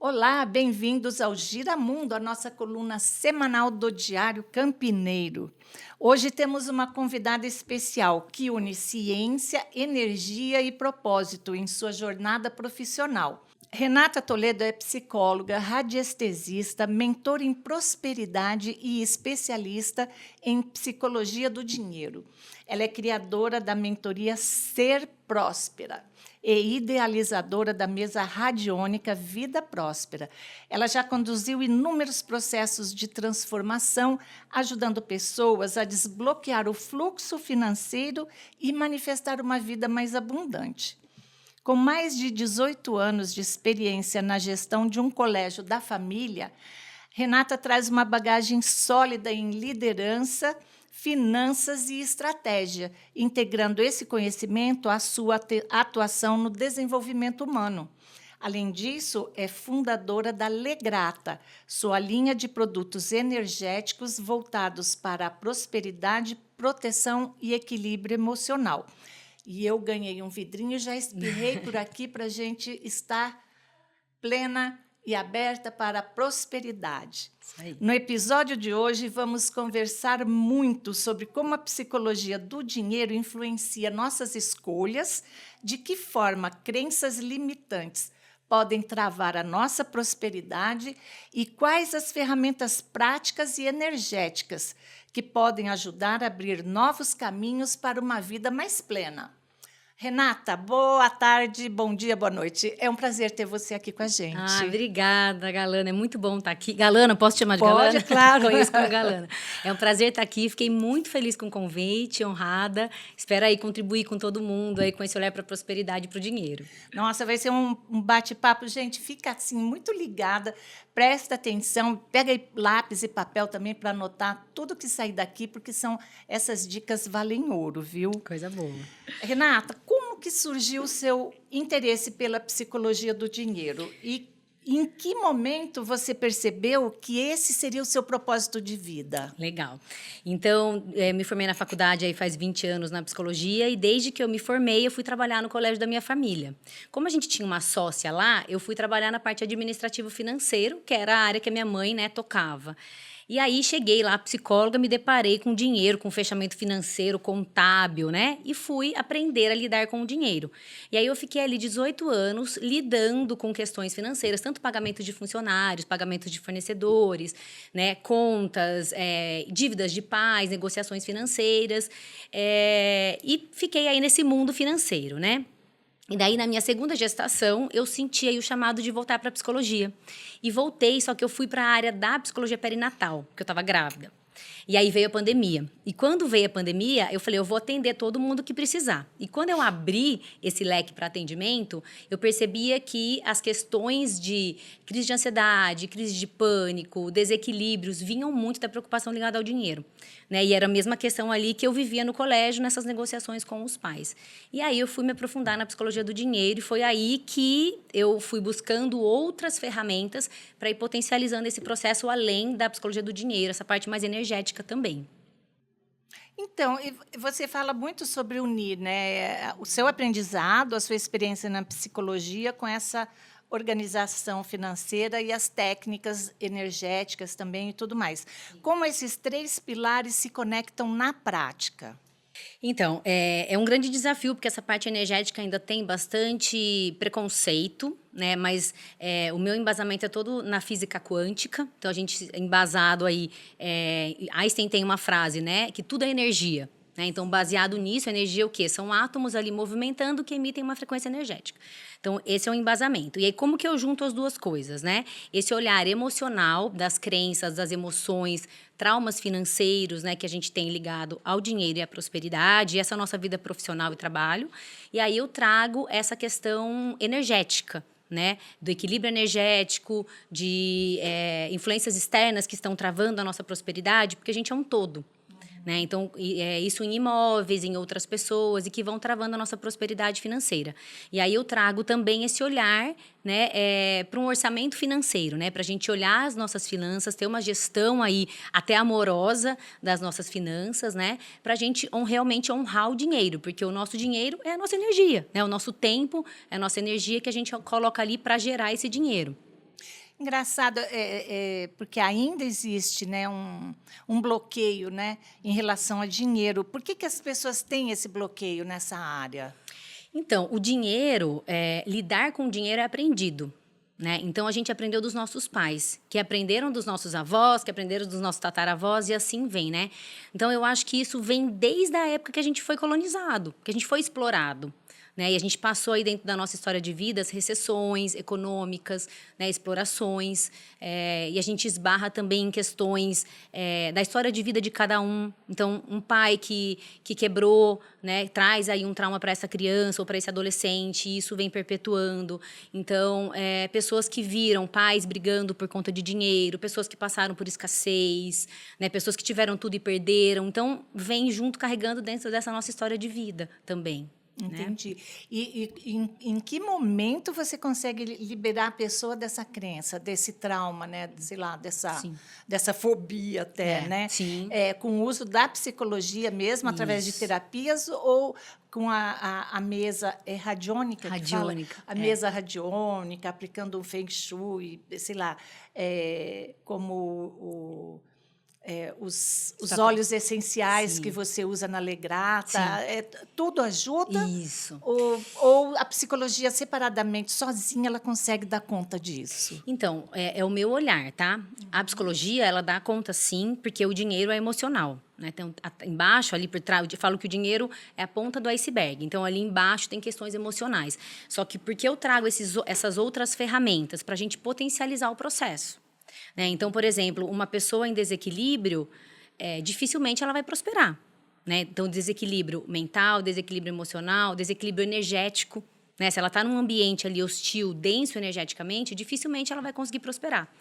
Olá, bem-vindos ao Giramundo, a nossa coluna semanal do Diário Campineiro. Hoje temos uma convidada especial que une ciência, energia e propósito em sua jornada profissional. Renata Toledo é psicóloga, radiestesista, mentora em prosperidade e especialista em psicologia do dinheiro. Ela é criadora da mentoria Ser Próspera e idealizadora da mesa radiônica Vida Próspera. Ela já conduziu inúmeros processos de transformação, ajudando pessoas a desbloquear o fluxo financeiro e manifestar uma vida mais abundante. Com mais de 18 anos de experiência na gestão de um colégio da família, Renata traz uma bagagem sólida em liderança, finanças e estratégia, integrando esse conhecimento à sua atuação no desenvolvimento humano. Além disso, é fundadora da Legrata, sua linha de produtos energéticos voltados para a prosperidade, proteção e equilíbrio emocional. E eu ganhei um vidrinho e já espirrei por aqui para a gente estar plena e aberta para a prosperidade. No episódio de hoje, vamos conversar muito sobre como a psicologia do dinheiro influencia nossas escolhas, de que forma crenças limitantes podem travar a nossa prosperidade e quais as ferramentas práticas e energéticas que podem ajudar a abrir novos caminhos para uma vida mais plena. Renata, boa tarde, bom dia, boa noite. É um prazer ter você aqui com a gente. Obrigada, Galana. É muito bom estar aqui. Galana, posso te chamar de Galana? Pode, claro. Conheço como Galana. É um prazer estar aqui. Fiquei muito feliz com o convite, honrada. Espero aí contribuir com todo mundo aí com esse olhar para a prosperidade e para o dinheiro. Nossa, vai ser um bate-papo. Gente, fica assim muito ligada, presta atenção, pega aí lápis e papel também para anotar tudo que sair daqui, porque essas dicas valem ouro, viu? Coisa boa. Renata, como que surgiu o seu interesse pela psicologia do dinheiro? E em que momento você percebeu que esse seria o seu propósito de vida? Legal. Então, me formei na faculdade aí faz 20 anos na psicologia e desde que eu me formei, eu fui trabalhar no colégio da minha família. Como a gente tinha uma sócia lá, eu fui trabalhar na parte administrativo financeiro, que era a área que a minha mãe, tocava. E aí cheguei lá, psicóloga, me deparei com dinheiro, com fechamento financeiro, contábil, E fui aprender a lidar com o dinheiro. E aí eu fiquei ali 18 anos lidando com questões financeiras, tanto pagamento de funcionários, pagamentos de fornecedores, contas, dívidas de pais, negociações financeiras. E fiquei aí nesse mundo financeiro, E daí, na minha segunda gestação, eu senti aí o chamado de voltar para a psicologia. E voltei, só que eu fui para a área da psicologia perinatal, porque eu estava grávida. E aí veio a pandemia. E quando veio a pandemia, eu falei, eu vou atender todo mundo que precisar. E quando eu abri esse leque para atendimento, eu percebia que as questões de crise de ansiedade, crise de pânico, desequilíbrios, vinham muito da preocupação ligada ao dinheiro. E era a mesma questão ali que eu vivia no colégio, nessas negociações com os pais. E aí eu fui me aprofundar na psicologia do dinheiro e foi aí que eu fui buscando outras ferramentas para ir potencializando esse processo além da psicologia do dinheiro, essa parte mais energética também. Então, você fala muito sobre unir, o seu aprendizado, a sua experiência na psicologia com essa organização financeira e as técnicas energéticas também e tudo mais. Como esses três pilares se conectam na prática? Então, é um grande desafio, porque essa parte energética ainda tem bastante preconceito, Mas o meu embasamento é todo na física quântica. Então, a gente é embasado aí... Einstein tem uma frase, que tudo é energia. Então, baseado nisso, a energia é o quê? São átomos ali movimentando que emitem uma frequência energética. Então, esse é o embasamento. E aí, como que eu junto as duas coisas, Esse olhar emocional das crenças, das emoções, traumas financeiros, que a gente tem ligado ao dinheiro e à prosperidade, e essa nossa vida profissional e trabalho. E aí, eu trago essa questão energética, do equilíbrio energético, de influências externas que estão travando a nossa prosperidade, porque a gente é um todo. Então, isso em imóveis, em outras pessoas, e que vão travando a nossa prosperidade financeira. E aí eu trago também esse olhar para um orçamento financeiro, para a gente olhar as nossas finanças, ter uma gestão aí até amorosa das nossas finanças, para a gente realmente honrar o dinheiro, porque o nosso dinheiro é a nossa energia, o nosso tempo é a nossa energia que a gente coloca ali para gerar esse dinheiro. Engraçado, porque ainda existe, né, um bloqueio, né, em relação a dinheiro. Por que as pessoas têm esse bloqueio nessa área? Então, o dinheiro, lidar com o dinheiro é aprendido, né? Então, a gente aprendeu dos nossos pais, que aprenderam dos nossos avós, que aprenderam dos nossos tataravós, e assim vem, né? Então, eu acho que isso vem desde a época que a gente foi colonizado, que a gente foi explorado. Né? E a gente passou aí dentro da nossa história de vida as recessões econômicas, né? Explorações, e a gente esbarra também em questões da história de vida de cada um. Então, um pai que quebrou, né? Traz aí um trauma para essa criança ou para esse adolescente, e isso vem perpetuando. Então, pessoas que viram pais brigando por conta de dinheiro, pessoas que passaram por escassez, né? Pessoas que tiveram tudo e perderam. Então, vem junto carregando dentro dessa nossa história de vida também. Entendi. Né? E em que momento você consegue liberar a pessoa dessa crença, desse trauma, né? Sei lá, dessa fobia até, né? Sim. Com o uso da psicologia mesmo, através de terapias, ou com a mesa radiônica? Radiônica. A mesa radiônica, aplicando um feng shui, sei lá, como os óleos essenciais Sim. que você usa na Legrata, tudo ajuda? Isso. Ou a psicologia separadamente, sozinha, ela consegue dar conta disso? Então, é o meu olhar, tá? A psicologia, ela dá conta sim, porque o dinheiro é emocional. Né? Então, embaixo, ali por trás, eu falo que o dinheiro é a ponta do iceberg. Então, ali embaixo tem questões emocionais. Só que porque eu trago essas outras ferramentas para a gente potencializar o processo. Né? Então, por exemplo, uma pessoa em desequilíbrio, dificilmente ela vai prosperar. Né? Então, desequilíbrio mental, desequilíbrio emocional, desequilíbrio energético. Né? Se ela está num ambiente ali hostil, denso energeticamente, dificilmente ela vai conseguir prosperar.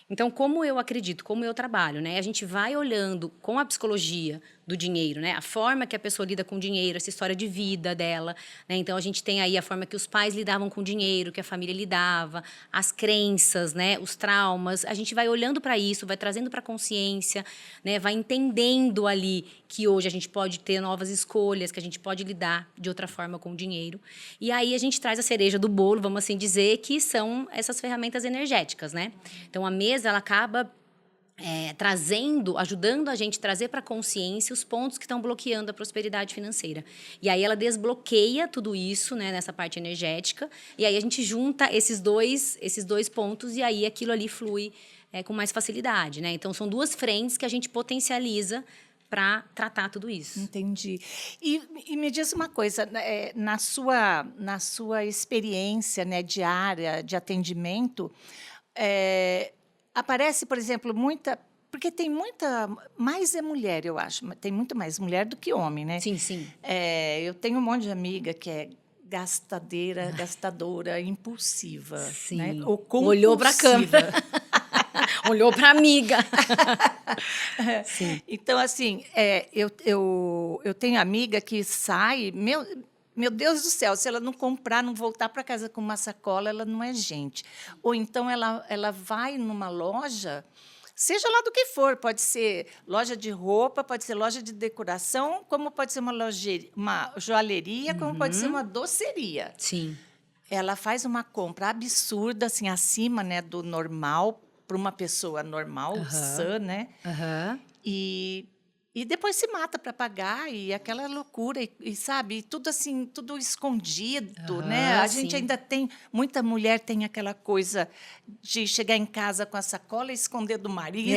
Então, como eu acredito, como eu trabalho, né? A gente vai olhando com a psicologia do dinheiro, né? A forma que a pessoa lida com o dinheiro, essa história de vida dela, né? Então, a gente tem aí a forma que os pais lidavam com o dinheiro, que a família lidava, as crenças, né? Os traumas. A gente vai olhando para isso, vai trazendo para a consciência, né? Vai entendendo ali que hoje a gente pode ter novas escolhas, que a gente pode lidar de outra forma com o dinheiro. E aí, a gente traz a cereja do bolo, vamos assim dizer, que são essas ferramentas energéticas, né? Então, a mesa, ela acaba ajudando a gente a trazer para a consciência os pontos que estão bloqueando a prosperidade financeira. E aí ela desbloqueia tudo isso, né, nessa parte energética, e aí a gente junta esses dois pontos e aí aquilo ali flui com mais facilidade, né? Então, são duas frentes que a gente potencializa para tratar tudo isso. Entendi. E me diz uma coisa, na sua experiência, né, diária de atendimento, aparece, por exemplo, porque tem mais mulher, eu acho, tem muito mais mulher do que homem, né? Sim, sim. Eu tenho um monte de amiga que é gastadora, impulsiva. Sim. Né? Ou compulsiva. Olhou para a câmera. Olhou para a amiga. Sim. Então, assim, eu tenho amiga que sai... Meu Deus do céu, se ela não comprar, não voltar para casa com uma sacola, ela não é gente. Ou então ela vai numa loja, seja lá do que for, pode ser loja de roupa, pode ser loja de decoração, como pode ser uma joalheria, como pode ser uma doceria. Sim. Ela faz uma compra absurda, assim, acima, né, do normal, para uma pessoa normal, sã, né? E depois se mata para pagar, e aquela loucura, e sabe, tudo assim, tudo escondido, né? A gente ainda tem, muita mulher tem aquela coisa de chegar em casa com a sacola e esconder do marido,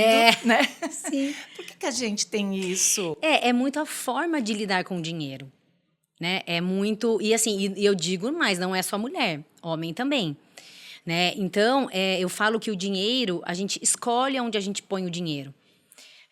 né? Sim. Por que a gente tem isso? É muito a forma de lidar com o dinheiro, né? É muito, e assim, eu digo mais, não é só mulher, homem também. Né? Então, eu falo que o dinheiro, a gente escolhe onde a gente põe o dinheiro.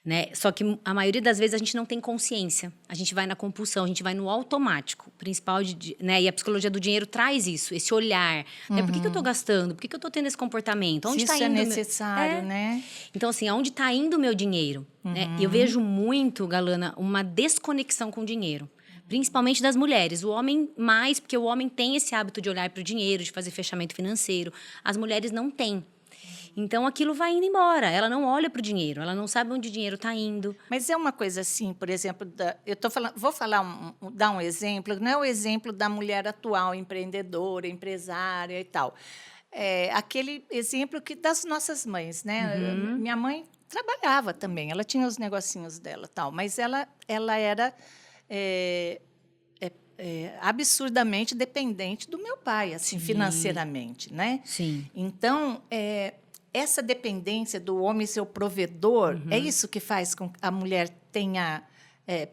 Né? Só que a maioria das vezes a gente não tem consciência. A gente vai na compulsão, a gente vai no automático. Principal né? E a psicologia do dinheiro traz isso, esse olhar. Né? Por que eu estou gastando? Por que eu estou tendo esse comportamento? Onde isso é necessário, né? Então, assim, aonde está indo o meu dinheiro? Né? Eu vejo muito, Galana, uma desconexão com o dinheiro. Principalmente das mulheres. O homem mais, porque o homem tem esse hábito de olhar para o dinheiro, de fazer fechamento financeiro. As mulheres não têm. Então, aquilo vai indo embora. Ela não olha para o dinheiro, ela não sabe onde o dinheiro está indo. Mas é uma coisa assim, por exemplo, vou dar um exemplo, não é o exemplo da mulher atual, empreendedora, empresária e tal. aquele exemplo das nossas mães, né? Uhum. Minha mãe trabalhava também, ela tinha os negocinhos dela, tal, mas ela era é, absurdamente dependente do meu pai, assim, Sim, financeiramente, né? sim. Então, essa dependência do homem ser o provedor, é Uhum. isso que faz com que a mulher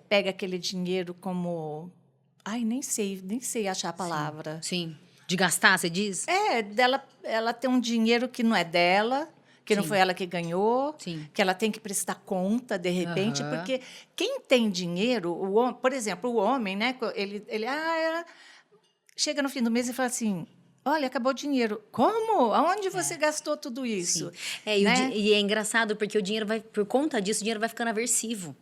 pega aquele dinheiro como, ai, nem sei achar a Sim, palavra. sim. De gastar, você diz? Ela tem um dinheiro que não é dela, que não foi Sim, ela que ganhou, sim. que ela tem que prestar conta de repente, Aham. porque quem tem dinheiro, por exemplo, o homem, né? Chega no fim do mês e fala assim: olha, acabou o dinheiro. Como? Aonde você gastou tudo Sim. isso? E Né? e é engraçado porque o dinheiro vai, por conta disso, o dinheiro vai ficando aversivo.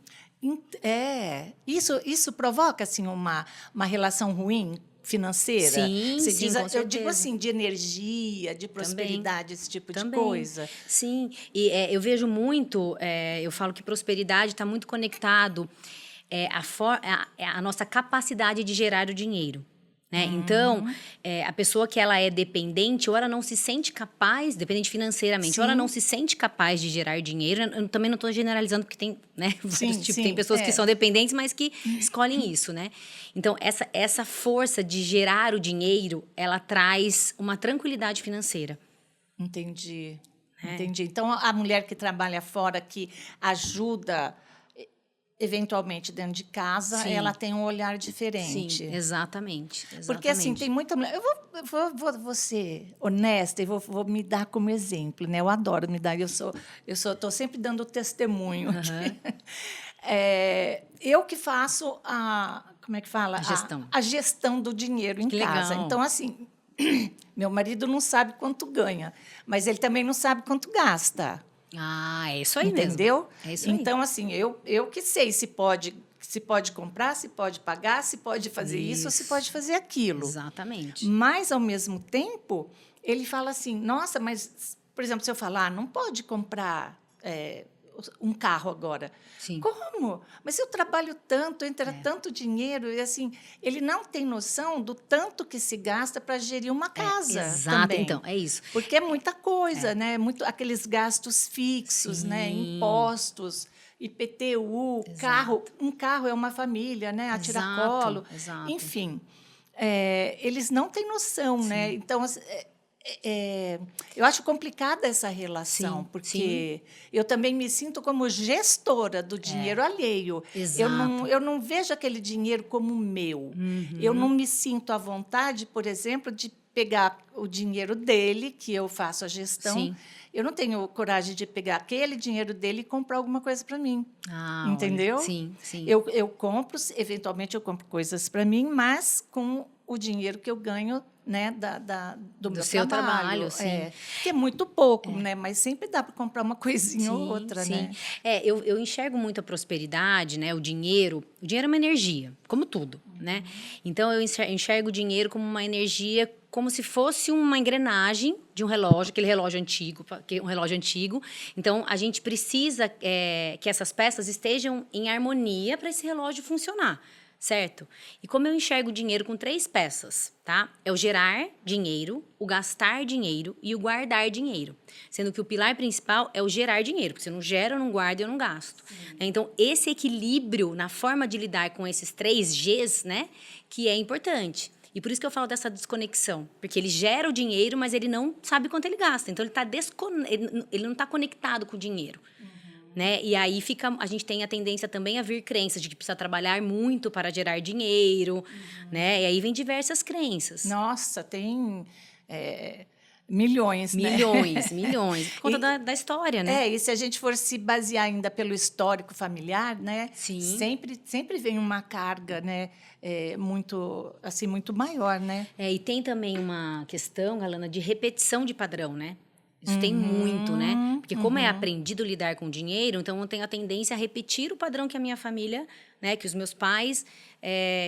Isso provoca assim uma relação ruim financeira. Sim, Você sim, diz, com eu digo certeza. assim, de energia, de Também, prosperidade, esse tipo de também. coisa. Sim, e eu vejo muito, eu falo que prosperidade está muito conectado a nossa capacidade de gerar o dinheiro. Né? Então, Uhum. a pessoa que ela é dependente, ou ela não se sente capaz, dependente financeiramente, ou ela não Sim, se sente capaz de gerar dinheiro. Eu também não estou generalizando, porque tem, né, vários sim, tipos. Tem sim, pessoas que são dependentes, mas que escolhem isso, né? Então, essa força de gerar o dinheiro, ela traz uma tranquilidade financeira. entendi, Né? entendi. Então, a mulher que trabalha fora, que ajuda eventualmente dentro de casa, ela Sim, tem um olhar sim, diferente. exatamente, Porque, assim, tem exatamente. muita mulher. Eu vou ser honesta e vou me dar como exemplo, né? Eu adoro me dar. Estou sempre dando testemunho aqui. Aham. Eu que faço como é que fala? A gestão. A gestão do dinheiro em Que casa. legal. Então, assim, meu marido não sabe quanto ganha, mas ele também não sabe quanto gasta. Ah, é isso aí mesmo. Entendeu? É isso aí. Então, assim, eu que sei se pode comprar, se pode pagar, se pode fazer isso ou se pode Isso, fazer aquilo. exatamente. Mas, ao mesmo tempo, ele fala assim: nossa, mas, por exemplo, se eu falar, não pode comprar um carro agora. Sim. Como? Mas eu trabalho tanto, entra É. tanto dinheiro, e assim, ele não tem noção do tanto que se gasta para gerir uma casa Exato. Então, também. é isso. Porque é muita coisa, É. né? Muito aqueles gastos fixos, né? Sim, Impostos, IPTU, carro. exato. Um carro é uma família, né? A Exato, tiracolo. exato. Enfim, eles não têm noção, né? Sim, Então, assim, eu acho complicada essa relação, sim, sim. porque eu também me sinto como gestora do É, dinheiro alheio. Eu não, exato. eu não vejo aquele dinheiro como meu. Eu não Uhum. me sinto à vontade, por exemplo, de pegar o dinheiro dele, que eu faço a gestão. Sim. Eu não tenho coragem de pegar aquele dinheiro dele e comprar alguma coisa para mim. Ah, olha. Entendeu? Sim, sim. Eu compro, eventualmente eu compro coisas para mim, mas com o dinheiro que eu ganho, né, do Do meu seu trabalho, trabalho. sim. Que é muito pouco, né, mas sempre dá para comprar uma coisinha ou Sim, outra, sim. né? Eu enxergo muito a prosperidade, né? O dinheiro. O dinheiro é uma energia, como tudo, né? Então eu enxergo o dinheiro como uma energia, como se fosse uma engrenagem de um relógio, aquele relógio antigo, um relógio antigo. Então a gente precisa que essas peças estejam em harmonia para esse relógio funcionar. Certo? E como eu enxergo o dinheiro com três peças, tá? É o gerar dinheiro, o gastar dinheiro e o guardar dinheiro. Sendo que o pilar principal é o gerar dinheiro, porque se eu não gero, eu não guardo, eu não gasto. Né? Então, esse equilíbrio na forma de lidar com esses três Gs, né, que é importante. E por isso que eu falo dessa desconexão, porque ele gera o dinheiro, mas ele não sabe quanto ele gasta. Então, ele não está conectado com o dinheiro. Né? E aí a gente tem a tendência também a vir crenças de que precisa trabalhar muito para gerar dinheiro, né? E aí vem diversas crenças. Nossa, tem milhões, né? Milhões, milhões, por conta E, da história, né? e se a gente for se basear ainda pelo histórico familiar, né, Sim. sempre vem uma carga, né, muito assim muito maior, né? E tem também uma questão, Alana, de repetição de padrão, né? Isso tem muito, né? Uhum, Porque como é uhum. aprendido lidar com dinheiro, então eu tenho a tendência a repetir o padrão que a minha família, né, que os meus pais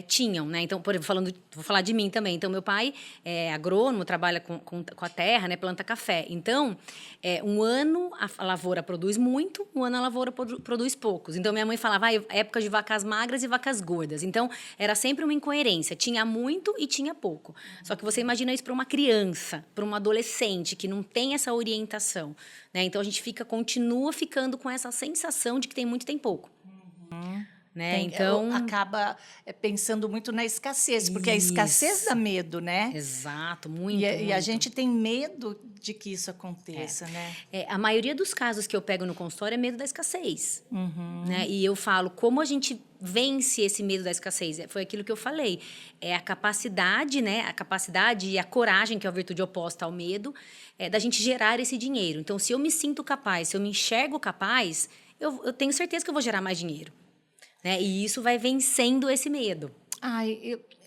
tinham, né? Então, por exemplo, vou falar de mim também. Então, meu pai é agrônomo, trabalha com a terra, né, planta café. Então, um ano a lavoura produz muito, um ano a lavoura produz poucos. Então, minha mãe falava, época de vacas magras e vacas gordas. Então, era sempre uma incoerência. Tinha muito e tinha pouco. Só que você imagina isso para uma criança, para uma adolescente que não tem essa orientação, né? Então, a gente continua ficando com essa sensação de que tem muito e tem pouco. Né? Então, acaba pensando muito na escassez, porque a escassez dá medo, né? Exato, muito, e a gente tem medo de que isso aconteça, né? A maioria dos casos que eu pego no consultório é medo da escassez. Né? E eu falo, como a gente vence esse medo da escassez? Foi aquilo que eu falei. É a capacidade, né? A capacidade e a coragem, que é a virtude oposta ao medo, da gente gerar esse dinheiro. Então, se eu me sinto capaz, se eu me enxergo capaz, eu tenho certeza que eu vou gerar mais dinheiro. Né? E isso vai vencendo esse medo.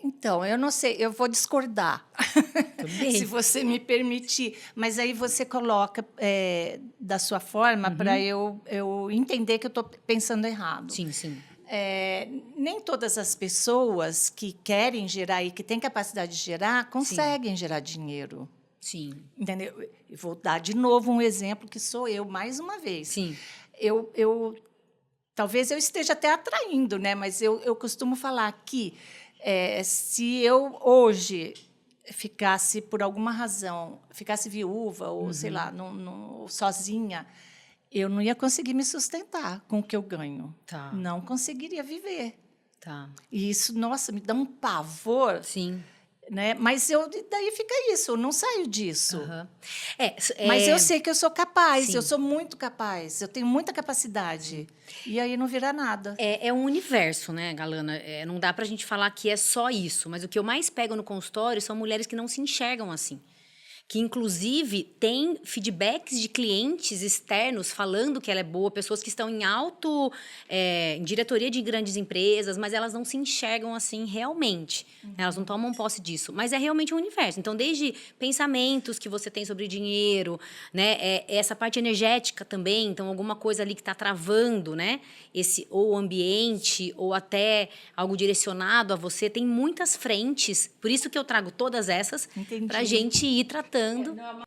Então, eu não sei, eu vou discordar, Tudo bem. se você me permitir. Mas aí você coloca da sua forma para eu entender que eu estou pensando errado. Sim, sim. Nem todas as pessoas que querem gerar e que têm capacidade de gerar conseguem gerar dinheiro. Sim. Entendeu? Eu vou dar de novo um exemplo que sou eu, mais uma vez. Sim. Talvez eu esteja até atraindo, né? Mas eu costumo falar que se eu hoje ficasse, por alguma razão, ficasse viúva ou, sei lá, sozinha, eu não ia conseguir me sustentar com o que eu ganho. Tá. Não conseguiria viver. Tá. E isso, nossa, me dá um pavor. Sim. Né? Mas daí fica isso, eu não saio disso. Mas eu sei que eu sou capaz, Sim. eu sou muito capaz, eu tenho muita capacidade. E aí não vira nada. É um universo, né, Galana? Não dá pra gente falar que é só isso. Mas o que eu mais pego no consultório são mulheres que não se enxergam assim. Que, inclusive, tem feedbacks de clientes externos falando que ela é boa, pessoas que estão em diretoria de grandes empresas, mas elas não se enxergam assim realmente. Elas não tomam posse disso. Mas é realmente um universo. Então, desde pensamentos que você tem sobre dinheiro, né, essa parte energética também, então alguma coisa ali que está travando, né, ou o ambiente, ou até algo direcionado a você, tem muitas frentes. Por isso que eu trago todas essas para a gente ir tratando.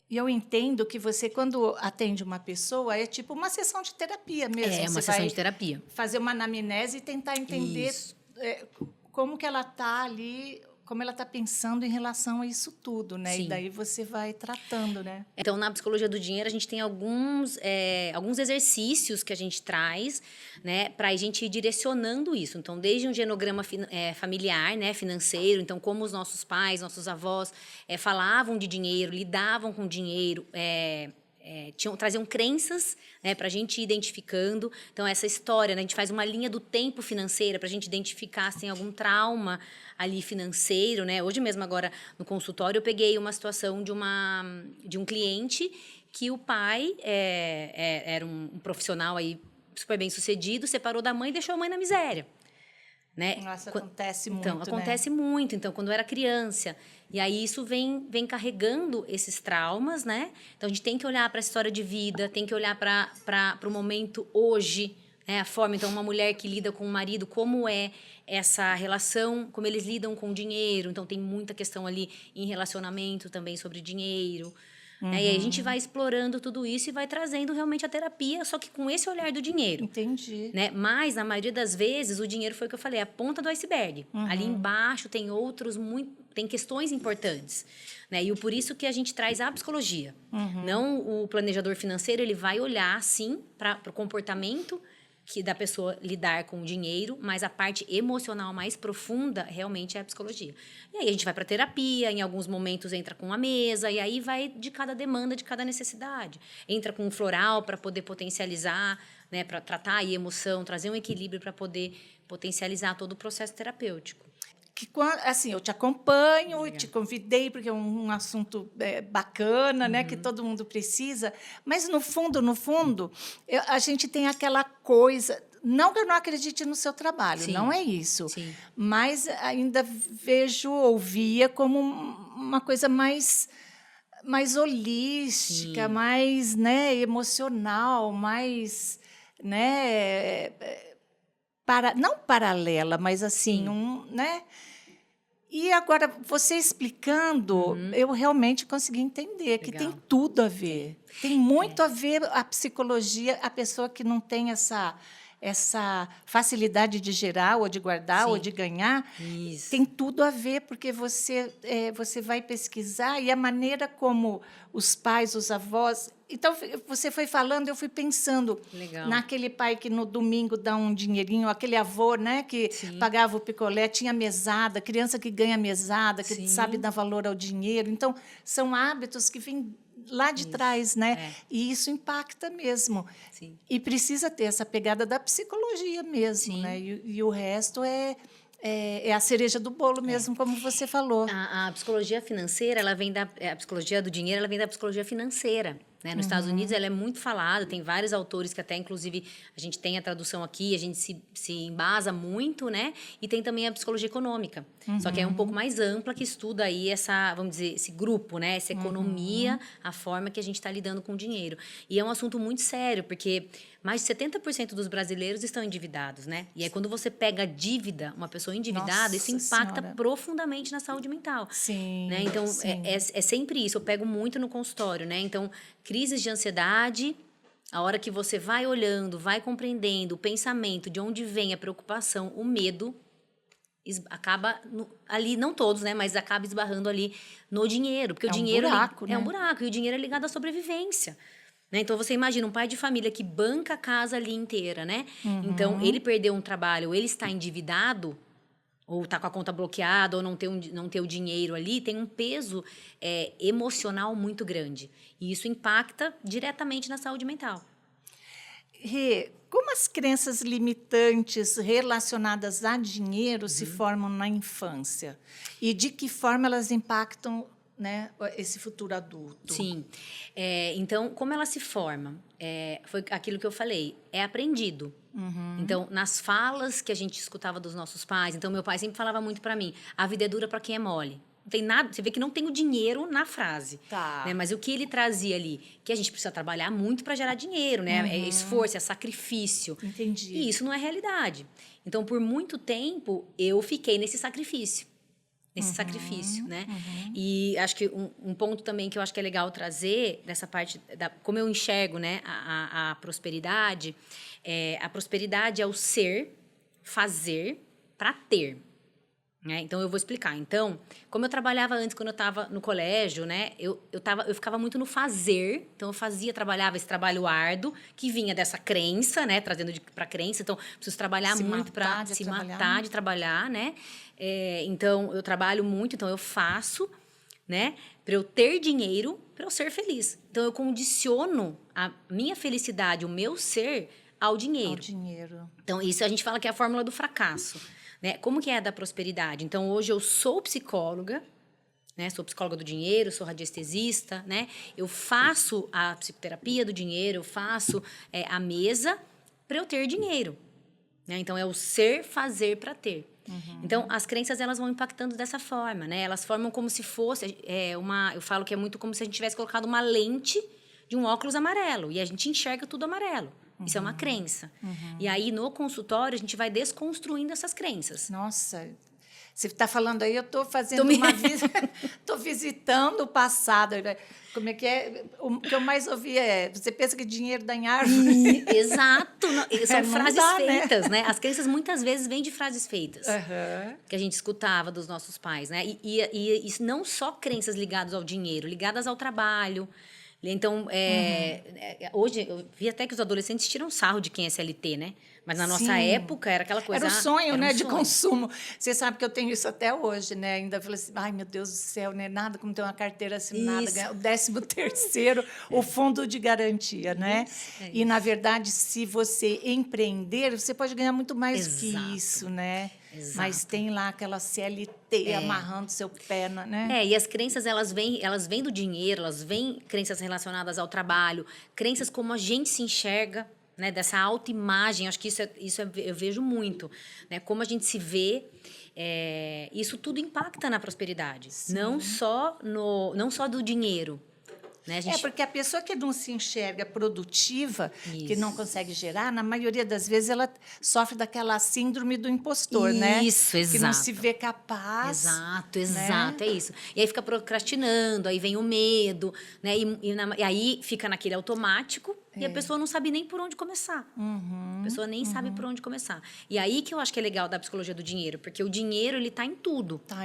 E eu entendo que você, quando atende uma pessoa, é tipo uma sessão de terapia mesmo. É uma sessão de terapia. Fazer uma anamnese e tentar entender como que ela está ali, como ela está pensando em relação a isso tudo, né? Sim. E daí você vai tratando, né? Então, na psicologia do dinheiro, a gente tem alguns exercícios que a gente traz, né, para a gente ir direcionando isso. Então, desde um genograma familiar, né, financeiro, então, como os nossos pais, nossos avós falavam de dinheiro, lidavam com dinheiro, traziam crenças, né, para a gente ir identificando. Então, essa história, né, a gente faz uma linha do tempo financeira para a gente identificar se tem algum trauma ali financeiro, né? Hoje mesmo, agora, no consultório, eu peguei uma situação de um cliente que o pai era um profissional aí super bem sucedido, separou da mãe e deixou a mãe na miséria. Né? Nossa, acontece muito, então, acontece muito. Então, quando eu era criança. E aí, isso vem carregando esses traumas, né? Então, a gente tem que olhar para a história de vida, tem que olhar para o momento hoje, né? A forma, então, uma mulher que lida com o marido, como é essa relação, como eles lidam com o dinheiro. Então, tem muita questão ali em relacionamento também sobre dinheiro. E aí a gente vai explorando tudo isso e vai trazendo realmente a terapia, só que com esse olhar do dinheiro. Entendi. Né? Mas, na maioria das vezes, o dinheiro foi o que eu falei, a ponta do iceberg. Ali embaixo tem tem questões importantes. Né? E por isso que a gente traz a psicologia. Não o planejador financeiro, ele vai olhar, sim, para o comportamento da pessoa lidar com o dinheiro, mas a parte emocional mais profunda realmente é a psicologia. E aí a gente vai para terapia, em alguns momentos entra com a mesa, e aí vai de cada demanda, de cada necessidade. Entra com um floral para poder potencializar, né, para tratar a emoção, trazer um equilíbrio para poder potencializar todo o processo terapêutico. Assim, eu te acompanho, te convidei porque é um assunto bacana, né, que todo mundo precisa, mas no fundo, a gente tem aquela coisa, não que eu não acredite no seu trabalho, Sim. Não é isso, Sim. Mas ainda ouvia como uma coisa mais holística, Sim. mais, né, emocional, mais, né, não paralela, mas assim, né? E agora, você explicando, eu realmente consegui entender que tem Legal. tudo a ver. Tem muito a ver a psicologia, a pessoa que não tem essa facilidade de gerar, ou de guardar, ou Sim. de ganhar, Isso. tem tudo a ver, porque você vai pesquisar e a maneira como os pais, os avós. Então, você foi falando, eu fui pensando Legal. naquele pai que no domingo dá um dinheirinho, aquele avô, né, que Sim. pagava o picolé, tinha mesada, criança que ganha mesada, que Sim. sabe dar valor ao dinheiro. Então, são hábitos que vêm lá de trás, né? E isso impacta mesmo. Sim. E precisa ter essa pegada da psicologia mesmo, Sim. né? E o resto é a cereja do bolo mesmo, como você falou. A psicologia financeira, ela vem a psicologia do dinheiro, ela vem da psicologia financeira, né? Nos Estados Unidos, ela é muito falada, tem vários autores que até, inclusive, a gente tem a tradução aqui, a gente se embasa muito, né? E tem também a psicologia econômica, só que é um pouco mais ampla, que estuda aí vamos dizer, esse grupo, né? Essa economia, a forma que a gente está lidando com o dinheiro. E é um assunto muito sério, porque mais de 70% dos brasileiros estão endividados, né? E aí, quando você pega a dívida, uma pessoa endividada, isso Nossa impacta Senhora. profundamente na saúde mental. Sim, Né? Então, sim. é sempre isso. Eu pego muito no consultório, né? Então, crises de ansiedade, a hora que você vai olhando, vai compreendendo o pensamento, de onde vem a preocupação, o medo, acaba ali, não todos, né? Mas acaba esbarrando ali no dinheiro. Porque o É um dinheiro buraco, é um né? buraco, e o dinheiro é ligado à sobrevivência. Né? Então, você imagina um pai de família que banca a casa ali inteira, né? Então, ele perdeu um trabalho, ou ele está endividado, ou está com a conta bloqueada, ou não ter o dinheiro ali, tem um peso emocional muito grande. E isso impacta diretamente na saúde mental. Rê, como as crenças limitantes relacionadas a dinheiro se formam na infância? E de que forma elas impactam, né, esse futuro adulto? Sim. Então, como ela se forma? Foi aquilo que eu falei, é aprendido. Então, nas falas que a gente escutava dos nossos pais, então meu pai sempre falava muito para mim, a vida é dura para quem é mole. Não tem nada, você vê que não tem o dinheiro na frase. Tá. Né? Mas o que ele trazia ali? Que a gente precisa trabalhar muito para gerar dinheiro, né? É esforço, é sacrifício. Entendi. E isso não é realidade. Então, por muito tempo, eu fiquei nesse sacrifício. Né? E acho que um ponto também que eu acho que é legal trazer, nessa parte, como eu enxergo, né, a prosperidade, a prosperidade é o ser, fazer, para ter. Né? Então, eu vou explicar. Então, como eu trabalhava antes, quando eu estava no colégio, né, eu ficava muito no fazer. Então, eu trabalhava esse trabalho árduo, que vinha dessa crença, né, trazendo para a crença. Então, preciso trabalhar muito para se matar de trabalhar, né? Então, eu trabalho muito, então eu faço, né, para eu ter dinheiro, para eu ser feliz. Então, eu condiciono a minha felicidade, o meu ser, ao dinheiro. Ao dinheiro. Então, isso a gente fala que é a fórmula do fracasso. Né? Como que é a da prosperidade? Então, hoje eu sou psicóloga, né? Sou psicóloga do dinheiro, sou radiestesista, né? Eu faço a psicoterapia do dinheiro, eu faço a mesa para eu ter dinheiro. Né? Então, é o ser, fazer para ter. Então, as crenças, elas vão impactando dessa forma, né? Elas formam como se fosse eu falo que é muito como se a gente tivesse colocado uma lente de um óculos amarelo, e a gente enxerga tudo amarelo. Isso é uma crença. E aí, no consultório, a gente vai desconstruindo essas crenças. Nossa, você está falando aí, eu estou fazendo uma visita, estou visitando o passado. Como é que é? O que eu mais ouvi você pensa que dinheiro dá em árvore? Exato. São frases dá, feitas, né? As crenças muitas vezes vêm de frases feitas. Uhum. Que a gente escutava dos nossos pais, né? E isso não só crenças ligadas ao dinheiro, ligadas ao trabalho. Então, hoje, eu vi até que os adolescentes tiram sarro de quem é CLT, né? Mas na nossa época era aquela coisa... Era o sonho, né, de sonho. consumo. Você sabe que eu tenho isso até hoje, né? Ainda falei assim, ai, meu Deus do céu, né? Nada como ter uma carteira assinada, Isso. ganhar o 13º, o fundo de garantia, né? E, na verdade, se você empreender, você pode ganhar muito mais do que isso, né? Exato. Mas tem lá aquela CLT amarrando seu pé, né? E as crenças, elas vêm do dinheiro, elas vêm crenças relacionadas ao trabalho, crenças como a gente se enxerga, né, dessa autoimagem. Acho que isso eu vejo muito, né, como a gente se vê. Isso tudo impacta na prosperidade. Não só do dinheiro, né? A gente... porque a pessoa que não se enxerga produtiva, que não Isso. consegue gerar, na maioria das vezes ela sofre daquela síndrome do impostor, né? Isso, Que não se exato. vê capaz. Exato, né? exato, é isso. E aí fica procrastinando, aí vem o medo, né? E aí fica naquele automático e a pessoa não sabe nem por onde começar. A pessoa nem sabe por onde começar. E aí que eu acho que é legal da psicologia do dinheiro, porque o dinheiro, ele tá em tudo. Tá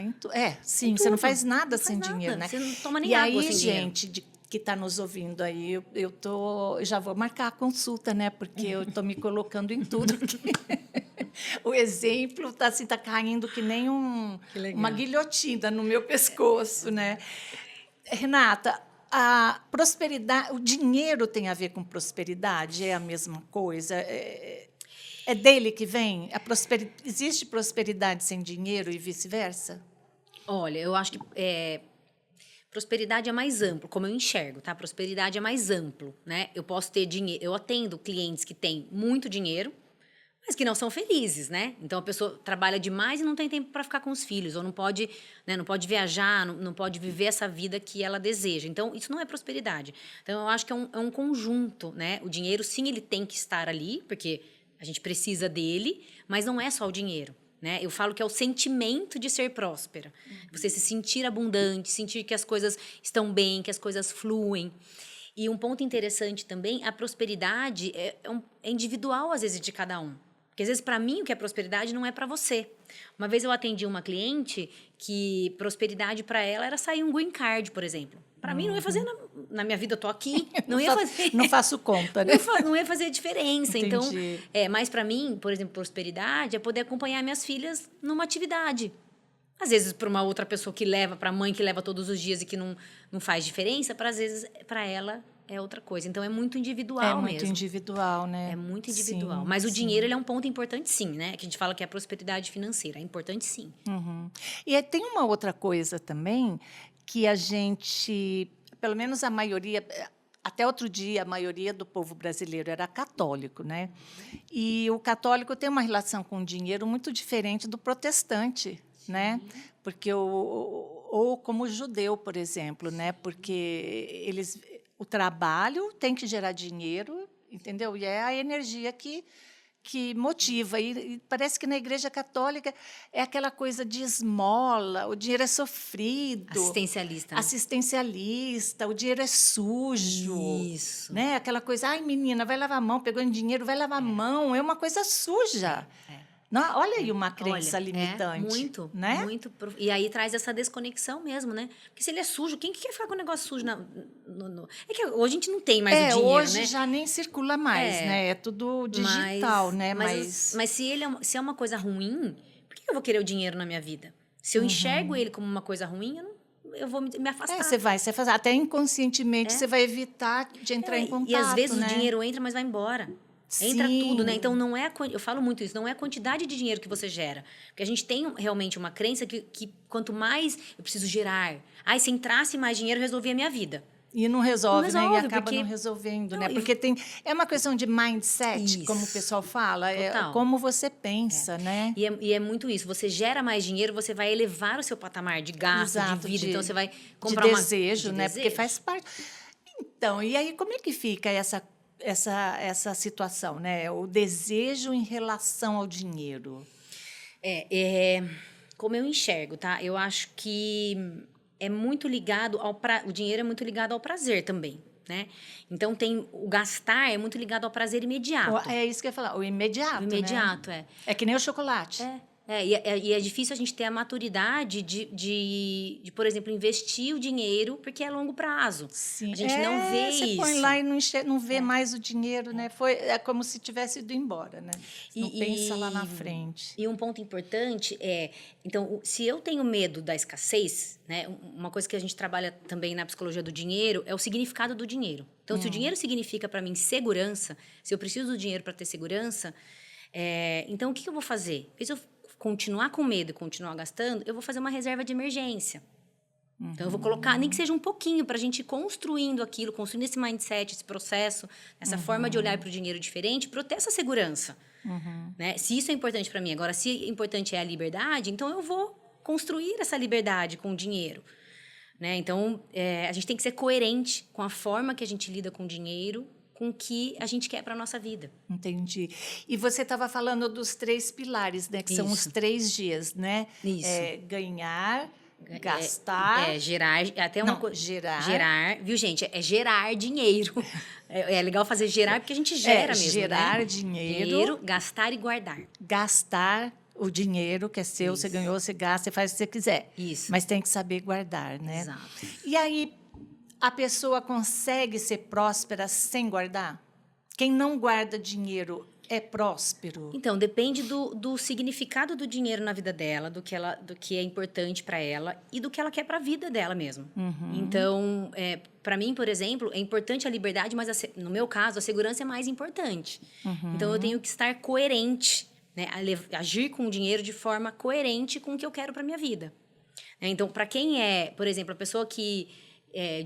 sim, Em você não tudo. faz nada Não sem faz nada. dinheiro, né? Você não toma nem E água aí, sem dinheiro. gente que está nos ouvindo aí, eu já vou marcar a consulta, né? Porque eu estou me colocando em tudo aqui. O exemplo tá assim, tá caindo que nem Que legal. uma guilhotina no meu pescoço, né? Renata, a prosperidade, o dinheiro tem a ver com prosperidade? É a mesma coisa? É dele que vem? Existe prosperidade sem dinheiro e vice-versa? Olha, eu acho que prosperidade é mais amplo, como eu enxergo, tá? Prosperidade é mais amplo, né? Eu posso ter dinheiro, eu atendo clientes que têm muito dinheiro, mas que não são felizes, né? Então a pessoa trabalha demais e não tem tempo para ficar com os filhos, ou não pode, né, não pode viajar, não pode viver essa vida que ela deseja. Então isso não é prosperidade. Então eu acho que é um conjunto, né? O dinheiro sim ele tem que estar ali, porque a gente precisa dele, mas não é só o dinheiro. Né? Eu falo que é o sentimento de ser próspera. Você se sentir abundante, sentir que as coisas estão bem, que as coisas fluem. E um ponto interessante também, a prosperidade é individual, às vezes, de cada um. Porque, às vezes, para mim, o que é prosperidade não é para você. Uma vez eu atendi uma cliente que prosperidade para ela era sair um green card, por exemplo. Para mim, não ia fazer na minha vida, eu tô aqui, não ia fazer. Não faço conta, né? Não ia fazer diferença. Entendi. Então, mas para mim, por exemplo, prosperidade é poder acompanhar minhas filhas numa atividade. Às vezes, para uma outra pessoa que leva, para a mãe que leva todos os dias e que não faz diferença, às vezes, para ela é outra coisa. Então, é muito individual mesmo. É muito individual, né? É muito individual. Sim, Mas o sim. dinheiro ele é um ponto importante, sim, né? Que a gente fala que é a prosperidade financeira. É importante, sim. E tem uma outra coisa também que a gente, pelo menos a maioria, até outro dia, a maioria do povo brasileiro era católico, né? E o católico tem uma relação com o dinheiro muito diferente do protestante, né? Porque ou como o judeu, por exemplo, né? Porque o trabalho tem que gerar dinheiro, entendeu? E é a energia que motiva. E parece que na Igreja Católica é aquela coisa de esmola, o dinheiro é sofrido. Assistencialista. Né? Assistencialista, o dinheiro é sujo. Isso. Né? Aquela coisa, ai, menina, vai lavar a mão, pegou em dinheiro, vai lavar a mão. É uma coisa suja. Não, olha aí uma crença limitante. Muito, né? muito. E aí traz essa desconexão mesmo, né? Porque se ele é sujo, quem que quer ficar com o negócio sujo? É que hoje a gente não tem mais o dinheiro, hoje né? já nem circula mais, né? É tudo digital, né? Mas se é uma coisa ruim, por que eu vou querer o dinheiro na minha vida? Se eu enxergo ele como uma coisa ruim, eu vou me afastar. Você vai fazer. Até inconscientemente você vai evitar de entrar em contato. E às vezes né? o dinheiro entra, mas vai embora. Entra Sim. tudo, né? Então, não é eu falo muito isso, não é a quantidade de dinheiro que você gera. Porque a gente tem realmente uma crença que quanto mais eu preciso gerar... se entrasse mais dinheiro, eu resolvia a minha vida. E não resolve, né? E acaba porque... não resolvendo, né? Porque é uma questão de mindset, isso. Como o pessoal fala. Total. É como você pensa, né? E é muito isso. Você gera mais dinheiro, você vai elevar o seu patamar de gasto, Exato, de vida. Então, você vai comprar de desejo, né? desejo. Porque faz parte... Então, e aí como é que fica essa situação, né? O desejo em relação ao dinheiro. Como eu enxergo, tá? Eu acho que é muito ligado o dinheiro é muito ligado ao prazer também, né? Então o gastar é muito ligado ao prazer imediato. É isso que eu ia falar, o imediato, O imediato, né? É que nem o chocolate. E é difícil a gente ter a maturidade de, por exemplo, investir o dinheiro, porque é a longo prazo. Sim. A gente não vê isso. Você põe lá e não vê mais o dinheiro, né? É como se tivesse ido embora, né? Não pensa lá na frente. E um ponto importante então, se eu tenho medo da escassez, né? Uma coisa que a gente trabalha também na psicologia do dinheiro é o significado do dinheiro. Então, se o dinheiro significa para mim segurança, se eu preciso do dinheiro para ter segurança, então o que eu vou fazer? Se eu continuar com medo e continuar gastando, eu vou fazer uma reserva de emergência. Então, eu vou colocar, nem que seja um pouquinho, para a gente ir construindo aquilo, construindo esse mindset, esse processo, essa forma de olhar para o dinheiro diferente, para eu ter essa segurança. Né? Se isso é importante para mim. Agora, se importante é a liberdade, então eu vou construir essa liberdade com o dinheiro. né? Então, a gente tem que ser coerente com a forma que a gente lida com o dinheiro, com o que a gente quer para a nossa vida. Entendi. E você estava falando dos 3 pilares, né? Que são os Isso. 3 Gs, né? Isso. Ganhar, gastar... Gerar, até uma Não, coisa... gerar. Gerar, viu, gente? É gerar dinheiro. É legal fazer gerar, porque a gente gera mesmo, gerar né? dinheiro. Gastar e guardar. Gastar o dinheiro que é seu, Isso. você ganhou, você gasta, você faz o que você quiser. Isso. Mas tem que saber guardar, né? Exato. E aí, a pessoa consegue ser próspera sem guardar? Quem não guarda dinheiro é próspero? Então, depende do significado do dinheiro na vida dela, do que é importante para ela e do que ela quer para a vida dela mesmo. Então, para mim, por exemplo, é importante a liberdade, mas no meu caso, a segurança é mais importante. Então, eu tenho que estar coerente, né? Agir com o dinheiro de forma coerente com o que eu quero para minha vida. Então, para quem é, por exemplo, a pessoa que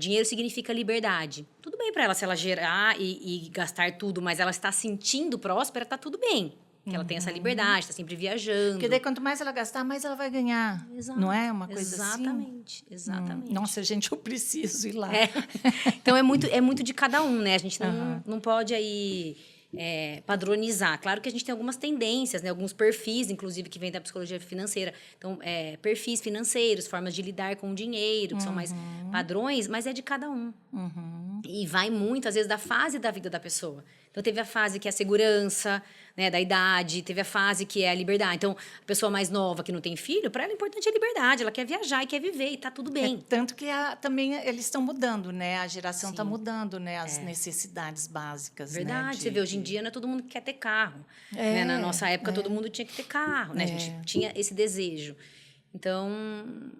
dinheiro significa liberdade. Tudo bem para ela se ela gerar e gastar tudo, mas ela está sentindo próspera, tá tudo bem. Que ela tem essa liberdade, está sempre viajando. Porque daí, quanto mais ela gastar, mais ela vai ganhar. Exato. Não é uma coisa Exatamente, assim? exatamente. Nossa, gente, eu preciso ir lá. Então, é muito de cada um, né? A gente não pode aí... padronizar. Claro que a gente tem algumas tendências, né? Alguns perfis, inclusive, que vêm da psicologia financeira. Então, perfis financeiros, formas de lidar com o dinheiro, que são mais padrões, mas é de cada um. E vai muito, às vezes, da fase da vida da pessoa. Então, teve a fase que é a segurança, né, da idade, teve a fase que é a liberdade. Então, a pessoa mais nova que não tem filho, para ela é importante a liberdade, ela quer viajar e quer viver, e tá tudo bem. Tanto que também eles estão mudando, né? A geração está Sim. mudando, né? As necessidades básicas. Verdade, né? você vê, hoje em dia não é todo mundo que quer ter carro. Né? Na nossa época, todo mundo tinha que ter carro, né? A gente tinha esse desejo. Então,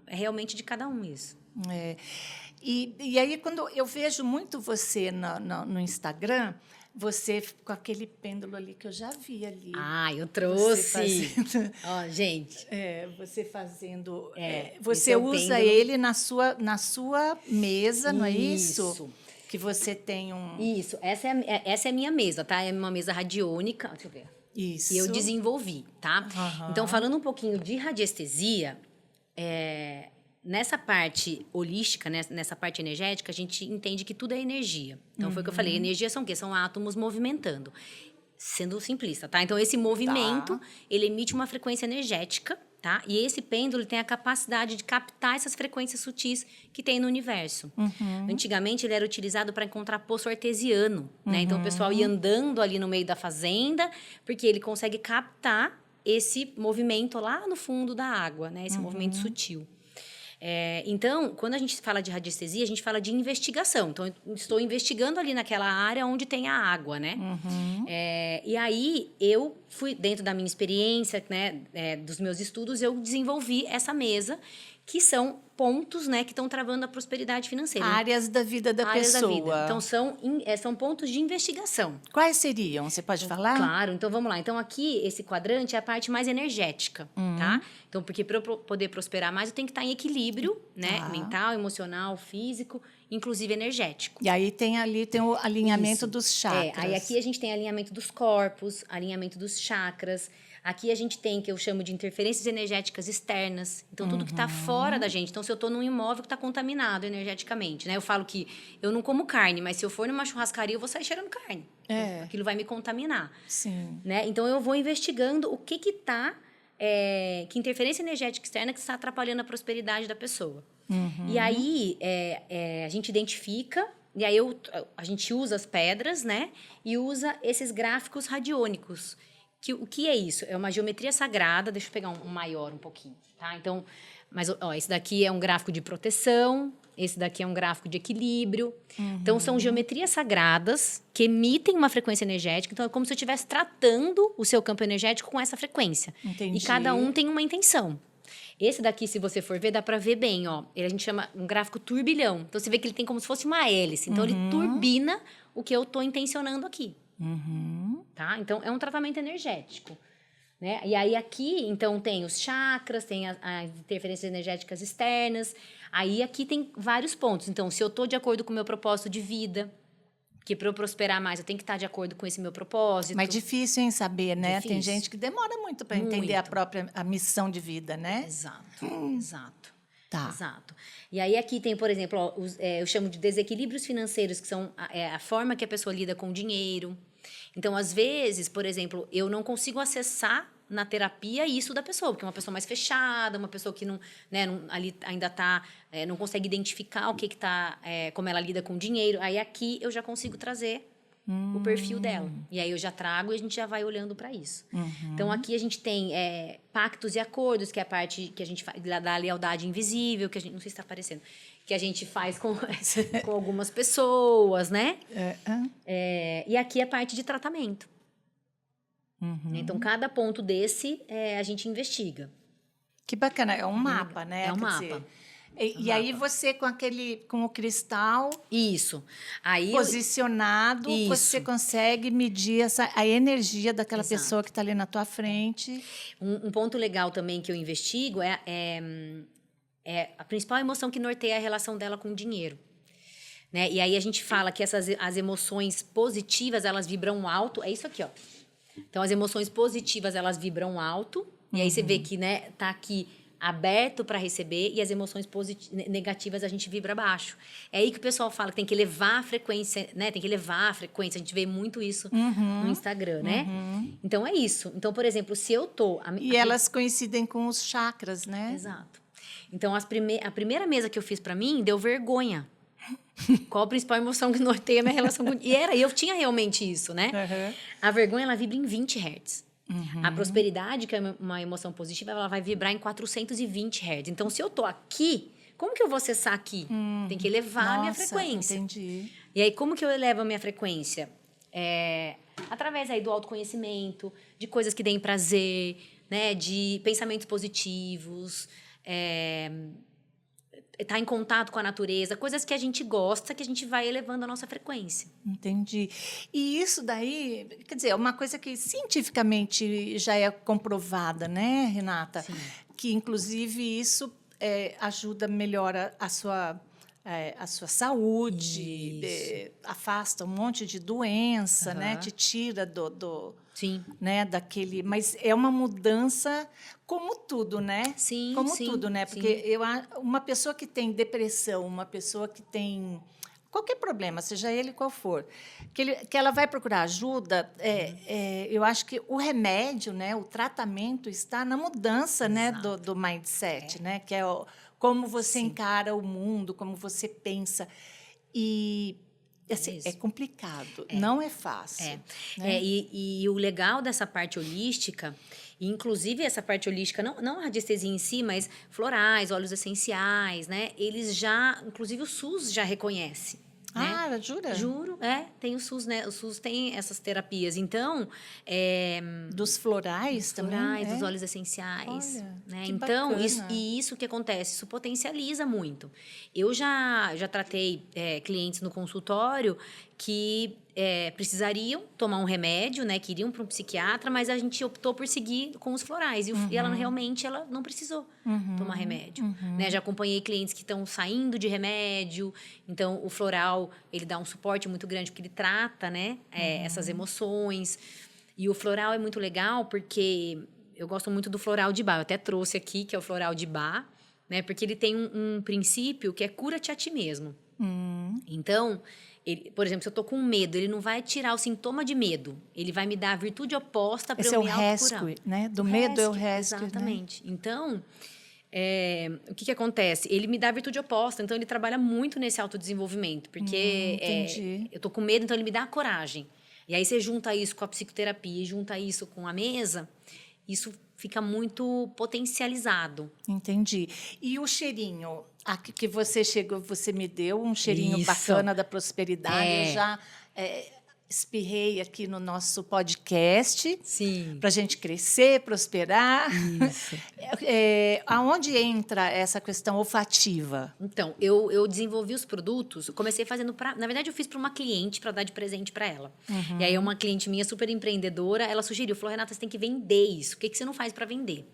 é realmente de cada um isso. E aí, quando eu vejo muito você no Instagram, você com aquele pêndulo ali que eu já vi ali. Ah, eu trouxe! Fazendo, Ó, gente. você fazendo... esse você é o usa pêndulo. ele na sua mesa, não é isso? Isso. Que você tem um... Isso, essa é a minha mesa, tá? É uma mesa radiônica, deixa eu ver. Isso. Que eu desenvolvi, tá? Então, falando um pouquinho de radiestesia, nessa parte holística, nessa parte energética, a gente entende que tudo é energia. Então, foi o que eu falei, energia são o quê? São átomos movimentando. Sendo simplista, tá? Então, esse movimento, ele emite uma frequência energética, tá? E esse pêndulo tem a capacidade de captar essas frequências sutis que tem no universo. Antigamente, ele era utilizado para encontrar poço artesiano, né? Então, o pessoal ia andando ali no meio da fazenda, porque ele consegue captar esse movimento lá no fundo da água, né? Esse movimento sutil. Então, quando a gente fala de radiestesia, a gente fala de investigação. Então, eu estou investigando ali naquela área onde tem a água, né? E aí, eu fui, dentro da minha experiência, né, dos meus estudos, eu desenvolvi essa mesa, que são pontos, né, que estão travando a prosperidade financeira. Áreas da vida da Áreas pessoa. da vida. Então, são pontos de investigação. Quais seriam? Você pode falar? Claro, então vamos lá. Então, aqui, esse quadrante é a parte mais energética, tá? Então, porque para eu poder prosperar mais, eu tenho que estar em equilíbrio, né? Mental, emocional, físico, inclusive energético. E aí tem o alinhamento Isso. dos chakras. Aí aqui a gente tem alinhamento dos corpos, alinhamento dos chakras. Aqui a gente tem, que eu chamo de interferências energéticas externas. Então, tudo que está fora da gente. Então, se eu estou num imóvel que está contaminado energeticamente, né? Eu falo que eu não como carne, mas se eu for numa churrascaria, eu vou sair cheirando carne. Então, aquilo vai me contaminar. Sim. Né? Então, eu vou investigando o que está... que interferência energética externa que está atrapalhando a prosperidade da pessoa. E aí, a gente identifica... E aí, a gente usa as pedras, né? E usa esses gráficos radiônicos. O que é isso? É uma geometria sagrada. Deixa eu pegar um maior um pouquinho, tá? Então, esse daqui é um gráfico de proteção. Esse daqui é um gráfico de equilíbrio. Então, são geometrias sagradas que emitem uma frequência energética. Então, é como se eu estivesse tratando o seu campo energético com essa frequência. Entendi. E cada um tem uma intenção. Esse daqui, se você for ver, dá para ver bem, ó. A gente chama um gráfico turbilhão. Então, você vê que ele tem como se fosse uma hélice. Então, ele turbina o que eu estou intencionando aqui. Tá? Então, é um tratamento energético. Né? E aí, aqui, então, tem os chakras, tem as interferências energéticas externas. Aí, aqui tem vários pontos. Então, se eu estou de acordo com o meu propósito de vida, que para eu prosperar mais, eu tenho que estar de acordo com esse meu propósito. Mas difícil em saber, né? Difícil. Tem gente que demora muito para entender a missão de vida, né? Exato, exato. Tá. Exato. E aí aqui tem, por exemplo, ó, eu chamo de desequilíbrios financeiros, que são a forma que a pessoa lida com o dinheiro. Então, às vezes, por exemplo, eu não consigo acessar na terapia isso da pessoa, porque é uma pessoa mais fechada, uma pessoa que não, né, ali ainda tá, não consegue identificar o que tá, como ela lida com o dinheiro. Aí aqui eu já consigo trazer o perfil dela. E aí eu já trago e a gente já vai olhando para isso. Então aqui a gente tem pactos e acordos, que é a parte que a gente faz da lealdade invisível, que a gente, não sei se está aparecendo, que a gente faz com algumas pessoas, né? E aqui é a parte de tratamento. Então, cada ponto desse a gente investiga. Que bacana, é um mapa, né? É um Quer mapa. dizer, e aí você com o cristal Isso. Aí posicionado, você consegue medir a energia daquela pessoa que está ali na tua frente. Um ponto legal também que eu investigo é a principal emoção que norteia a relação dela com o dinheiro. Né? E aí a gente fala que as emoções positivas, elas vibram alto. É isso aqui, ó. Então, as emoções positivas, elas vibram alto. E aí você vê que, né, tá aqui aberto para receber, e as emoções negativas a gente vibra baixo. É aí que o pessoal fala que tem que elevar a frequência, né? Tem que elevar a frequência. A gente vê muito isso no Instagram, né? Então, é isso. Então, por exemplo, se eu tô... elas coincidem com os chakras, né? Exato. Então, a primeira mesa que eu fiz para mim, deu vergonha. Qual a principal emoção que norteia a minha relação com... E eu tinha realmente isso, né? A vergonha, ela vibra em 20 Hz. A prosperidade, que é uma emoção positiva, ela vai vibrar em 420 Hz. Então, se eu tô aqui, como que eu vou acessar aqui? Tem que elevar a minha frequência. Entendi. E aí, como que eu elevo a minha frequência? Através aí do autoconhecimento, de coisas que deem prazer, né? De pensamentos positivos, estar em contato com a natureza, coisas que a gente gosta, que a gente vai elevando a nossa frequência. Entendi. E isso daí, quer dizer, é uma coisa que cientificamente já é comprovada, né, Renata? Sim. Que, inclusive, isso ajuda, melhora a sua saúde, afasta um monte de doença, né? Te tira Sim. né, daquele... Mas é uma mudança como tudo, né? Sim, como sim, tudo, né? Porque uma pessoa que tem depressão, uma pessoa que tem qualquer problema, seja ele qual for, que ela vai procurar ajuda, eu acho que o remédio, né, o tratamento está na mudança, né, do mindset, né? Que é como você encara o mundo, como você pensa. E... Assim, é complicado, não é fácil. Né? E o legal dessa parte holística, inclusive essa parte holística, não a radiestesia em si, mas florais, óleos essenciais, né? Eles já, inclusive o SUS já reconhece. Ah, jura? Juro, tem o SUS, né? O SUS tem essas terapias. Então, dos florais também? Dos óleos essenciais. Olha, né? que Então, bacana. isso que acontece, isso potencializa muito. Eu já tratei clientes no consultório que precisariam tomar um remédio, né? Que iriam para um psiquiatra, mas a gente optou por seguir com os florais. E ela realmente não precisou tomar remédio. Né? Já acompanhei clientes que estão saindo de remédio. Então, o floral, ele dá um suporte muito grande, porque ele trata, né? Essas emoções. E o floral é muito legal porque eu gosto muito do floral de Bach. Eu até trouxe aqui, que é o floral de Bach, né? Porque ele tem um princípio que é cura-te a ti mesmo. Então, por exemplo, se eu tô com medo, ele não vai tirar o sintoma de medo. Ele vai me dar a virtude oposta para eu me autocurar. Esse é o rescue, né? Do medo é o rescue. Exatamente. Né? Então, o que acontece? Ele me dá a virtude oposta. Então, ele trabalha muito nesse autodesenvolvimento. Porque eu tô com medo, então ele me dá a coragem. E aí você junta isso com a psicoterapia e junta isso com a mesa, isso fica muito potencializado. Entendi. E o cheirinho? Que você me deu um cheirinho bacana da prosperidade. Eu já espirrei aqui no nosso podcast. Sim. Para a gente crescer, prosperar. Isso. Aonde entra essa questão olfativa? Então, eu desenvolvi os produtos, comecei fazendo na verdade, eu fiz para uma cliente para dar de presente para ela. E aí, uma cliente minha super empreendedora, ela sugeriu, falou, Renata, você tem que vender isso. O que você não faz para vender?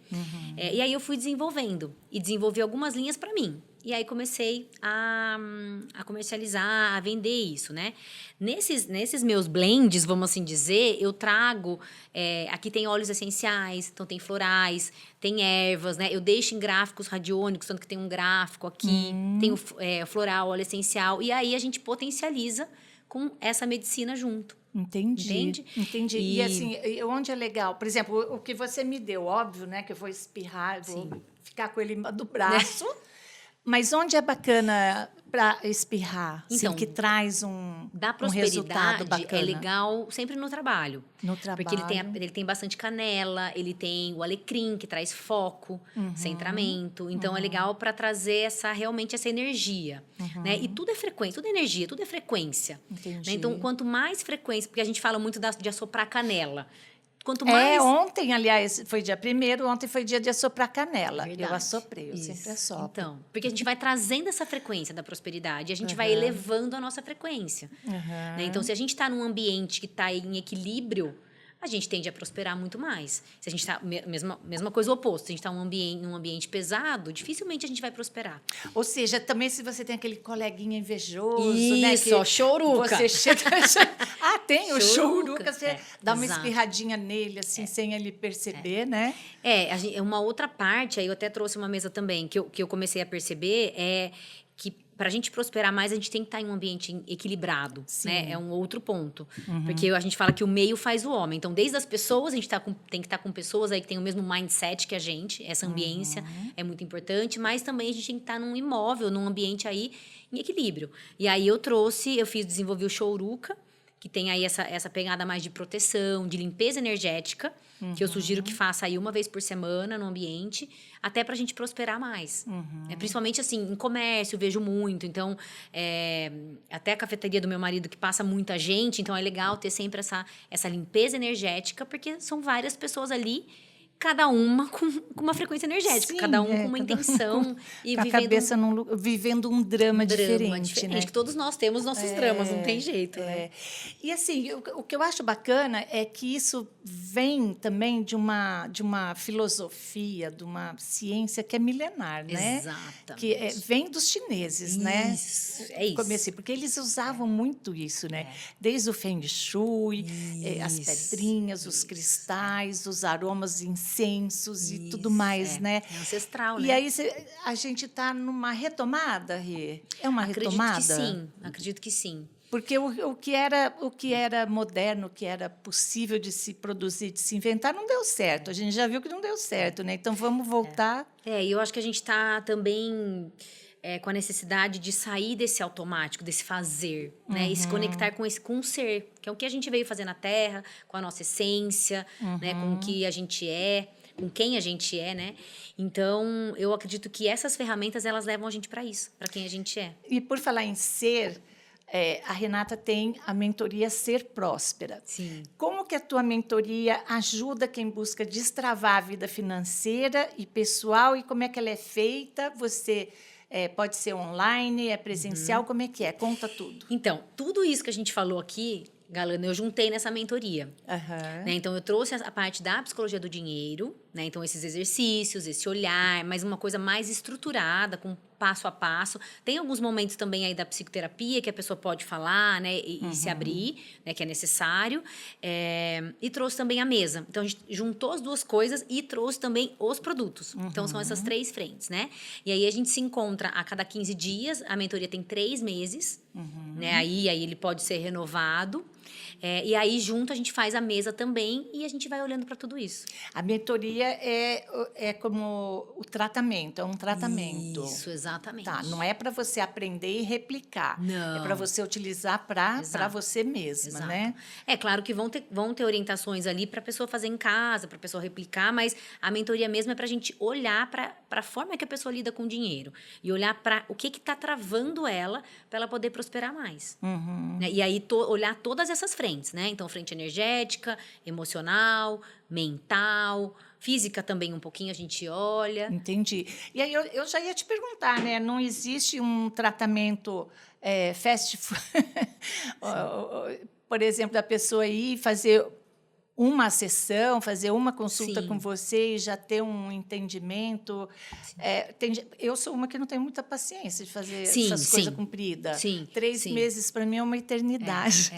E aí, eu fui desenvolvendo. E desenvolvi algumas linhas para mim. E aí comecei a comercializar, a vender isso, né? Nesses meus blends, vamos assim dizer, eu trago... aqui tem óleos essenciais, então tem florais, tem ervas, né? Eu deixo em gráficos radiônicos, tanto que tem um gráfico aqui, tem o floral, óleo essencial. E aí a gente potencializa com essa medicina junto. Entendi. Entende? E assim, onde é legal? Por exemplo, o que você me deu, óbvio, né? Que eu vou espirrar, vou ficar com ele do braço. Mas onde é bacana para espirrar? Então, que traz da um resultado prosperidade bacana. é legal sempre no trabalho. No trabalho. Porque ele tem bastante canela, ele tem o alecrim, que traz foco, centramento. Então, é legal para trazer realmente essa energia. Né? E tudo é frequência, tudo é energia, tudo é frequência. Entendi. Né? Então, quanto mais frequência... Porque a gente fala muito de assoprar canela. Quanto mais... ontem, aliás, foi dia 1º, ontem foi dia de assoprar canela. Verdade. Eu assoprei, eu sempre assopro. Então, porque a gente vai trazendo essa frequência da prosperidade, a gente vai elevando a nossa frequência. Né? Então, se a gente está num ambiente que está em equilíbrio, a gente tende a prosperar muito mais. Se a gente está... Mesma coisa o oposto. Se a gente está num ambiente pesado, dificilmente a gente vai prosperar. Ou seja, também se você tem aquele coleguinha invejoso, Isso, né? Choruca. Você chega... tem o choruca. Você dá uma Exato. espirradinha nele, assim, sem ele perceber, né? Uma outra parte, aí eu até trouxe uma mesa também, que eu comecei a perceber, é que para a gente prosperar mais, a gente tem que estar em um ambiente equilibrado, né? É um outro ponto. Porque a gente fala que o meio faz o homem. Então, desde as pessoas, a gente tem que estar com pessoas aí que têm o mesmo mindset que a gente. Essa ambiência é muito importante. Mas também a gente tem que estar num imóvel, num ambiente aí em equilíbrio. E aí desenvolvi o Choruca, que tem aí essa pegada mais de proteção, de limpeza energética, que eu sugiro que faça aí uma vez por semana no ambiente, até para a gente prosperar mais. Principalmente, assim, em comércio, vejo muito. Então, até a cafeteria do meu marido, que passa muita gente, então é legal ter sempre essa limpeza energética, porque são várias pessoas ali, cada uma com uma frequência energética, cada um com uma intenção e com a cabeça vivendo um drama diferente, né? Que todos nós temos nossos dramas, não tem jeito, né? E assim, o que eu acho bacana é que isso vem também de uma filosofia, de uma ciência que é milenar, né? Exatamente. Que vem dos chineses, né? É isso. Porque eles usavam muito isso, né? Desde o Feng Shui, as pedrinhas, os cristais, os aromas, incensos e tudo mais, né? É ancestral, né? E aí a gente está numa retomada, Rê? É uma retomada? Acredito que sim. Porque o que era moderno, o que era possível de se produzir, de se inventar, não deu certo. A gente já viu que não deu certo, né? Então, vamos voltar. E eu acho que a gente está também com a necessidade de sair desse automático, desse fazer, né? E se conectar com o ser, que é o que a gente veio fazer na Terra, com a nossa essência, né? Com o que a gente é, com quem a gente é, né? Então, eu acredito que essas ferramentas, elas levam a gente para isso, para quem a gente é. E por falar em ser... a Renata tem a mentoria Ser Próspera. Sim. Como que a tua mentoria ajuda quem busca destravar a vida financeira e pessoal e como é que ela é feita? Você pode ser online, é presencial, como é que é? Conta tudo. Então, tudo isso que a gente falou aqui, Galana, eu juntei nessa mentoria. Né? Então, eu trouxe a parte da psicologia do dinheiro, né? Então, esses exercícios, esse olhar, mas uma coisa mais estruturada, com passo a passo. Tem alguns momentos também aí da psicoterapia que a pessoa pode falar, né? E se abrir, né? Que é necessário. E trouxe também a mesa. Então, a gente juntou as duas coisas e trouxe também os produtos. Então, são essas 3 frentes, né? E aí, a gente se encontra a cada 15 dias. A mentoria tem 3 meses, né? Aí ele pode ser renovado. E aí, junto, a gente faz a mesa também e a gente vai olhando para tudo isso. A mentoria é como o tratamento, é um tratamento. Isso, exatamente. Tá, não é para você aprender e replicar. Não. É para você utilizar para você mesma, né? É claro que vão ter orientações ali para a pessoa fazer em casa, para a pessoa replicar, mas a mentoria mesmo é para a gente olhar para a forma que a pessoa lida com o dinheiro e olhar para o que está travando ela para ela poder prosperar mais. Né? E aí olhar todas essas frentes, né? Então, frente energética, emocional, mental, física também um pouquinho a gente olha. Entendi. E aí eu já ia te perguntar, né? Não existe um tratamento fast food, por exemplo, da pessoa ir fazer uma sessão, fazer uma consulta Sim. com você e já ter um entendimento. Eu sou uma que não tenho muita paciência de fazer Sim, essas coisas sim. compridas. Sim, 3 meses para mim é uma eternidade.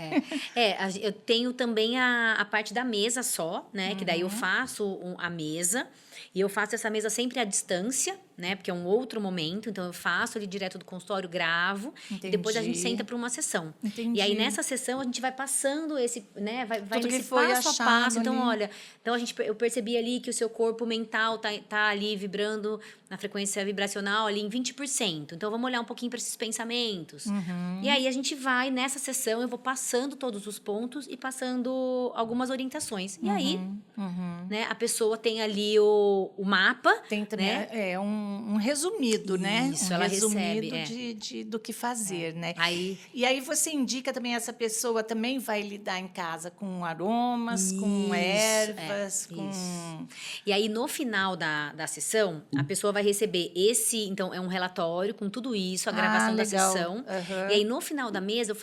Eu tenho também a parte da mesa só, né? Que daí eu Uhum. faço a mesa. E eu faço essa mesa sempre à distância, né? Porque é um outro momento. Então, eu faço ali direto do consultório, gravo. E depois a gente senta Entendi. para uma sessão. E aí, Entendi. nessa sessão, a gente vai passando esse, né? Vai Tudo que nesse foi passo a achado passo. Então, ali. olha... Então, eu percebi ali que o seu corpo mental tá ali vibrando na frequência vibracional ali em 20%. Então, vamos olhar um pouquinho para esses pensamentos. E Uhum. aí, a gente vai, nessa sessão, eu vou passando todos os pontos e passando algumas orientações. E aí, Uhum. né, a pessoa tem ali o mapa, Tem também né? um resumido, né? Um Isso, ela recebe, resumido do que fazer, né? Aí, E aí você indica também, essa pessoa também vai lidar em casa com aromas, com isso, ervas, isso. com... E aí, no final da sessão, a pessoa vai receber então, é um relatório com tudo isso, a Ah, gravação da legal. sessão. E Aham. aí, no final da mesa,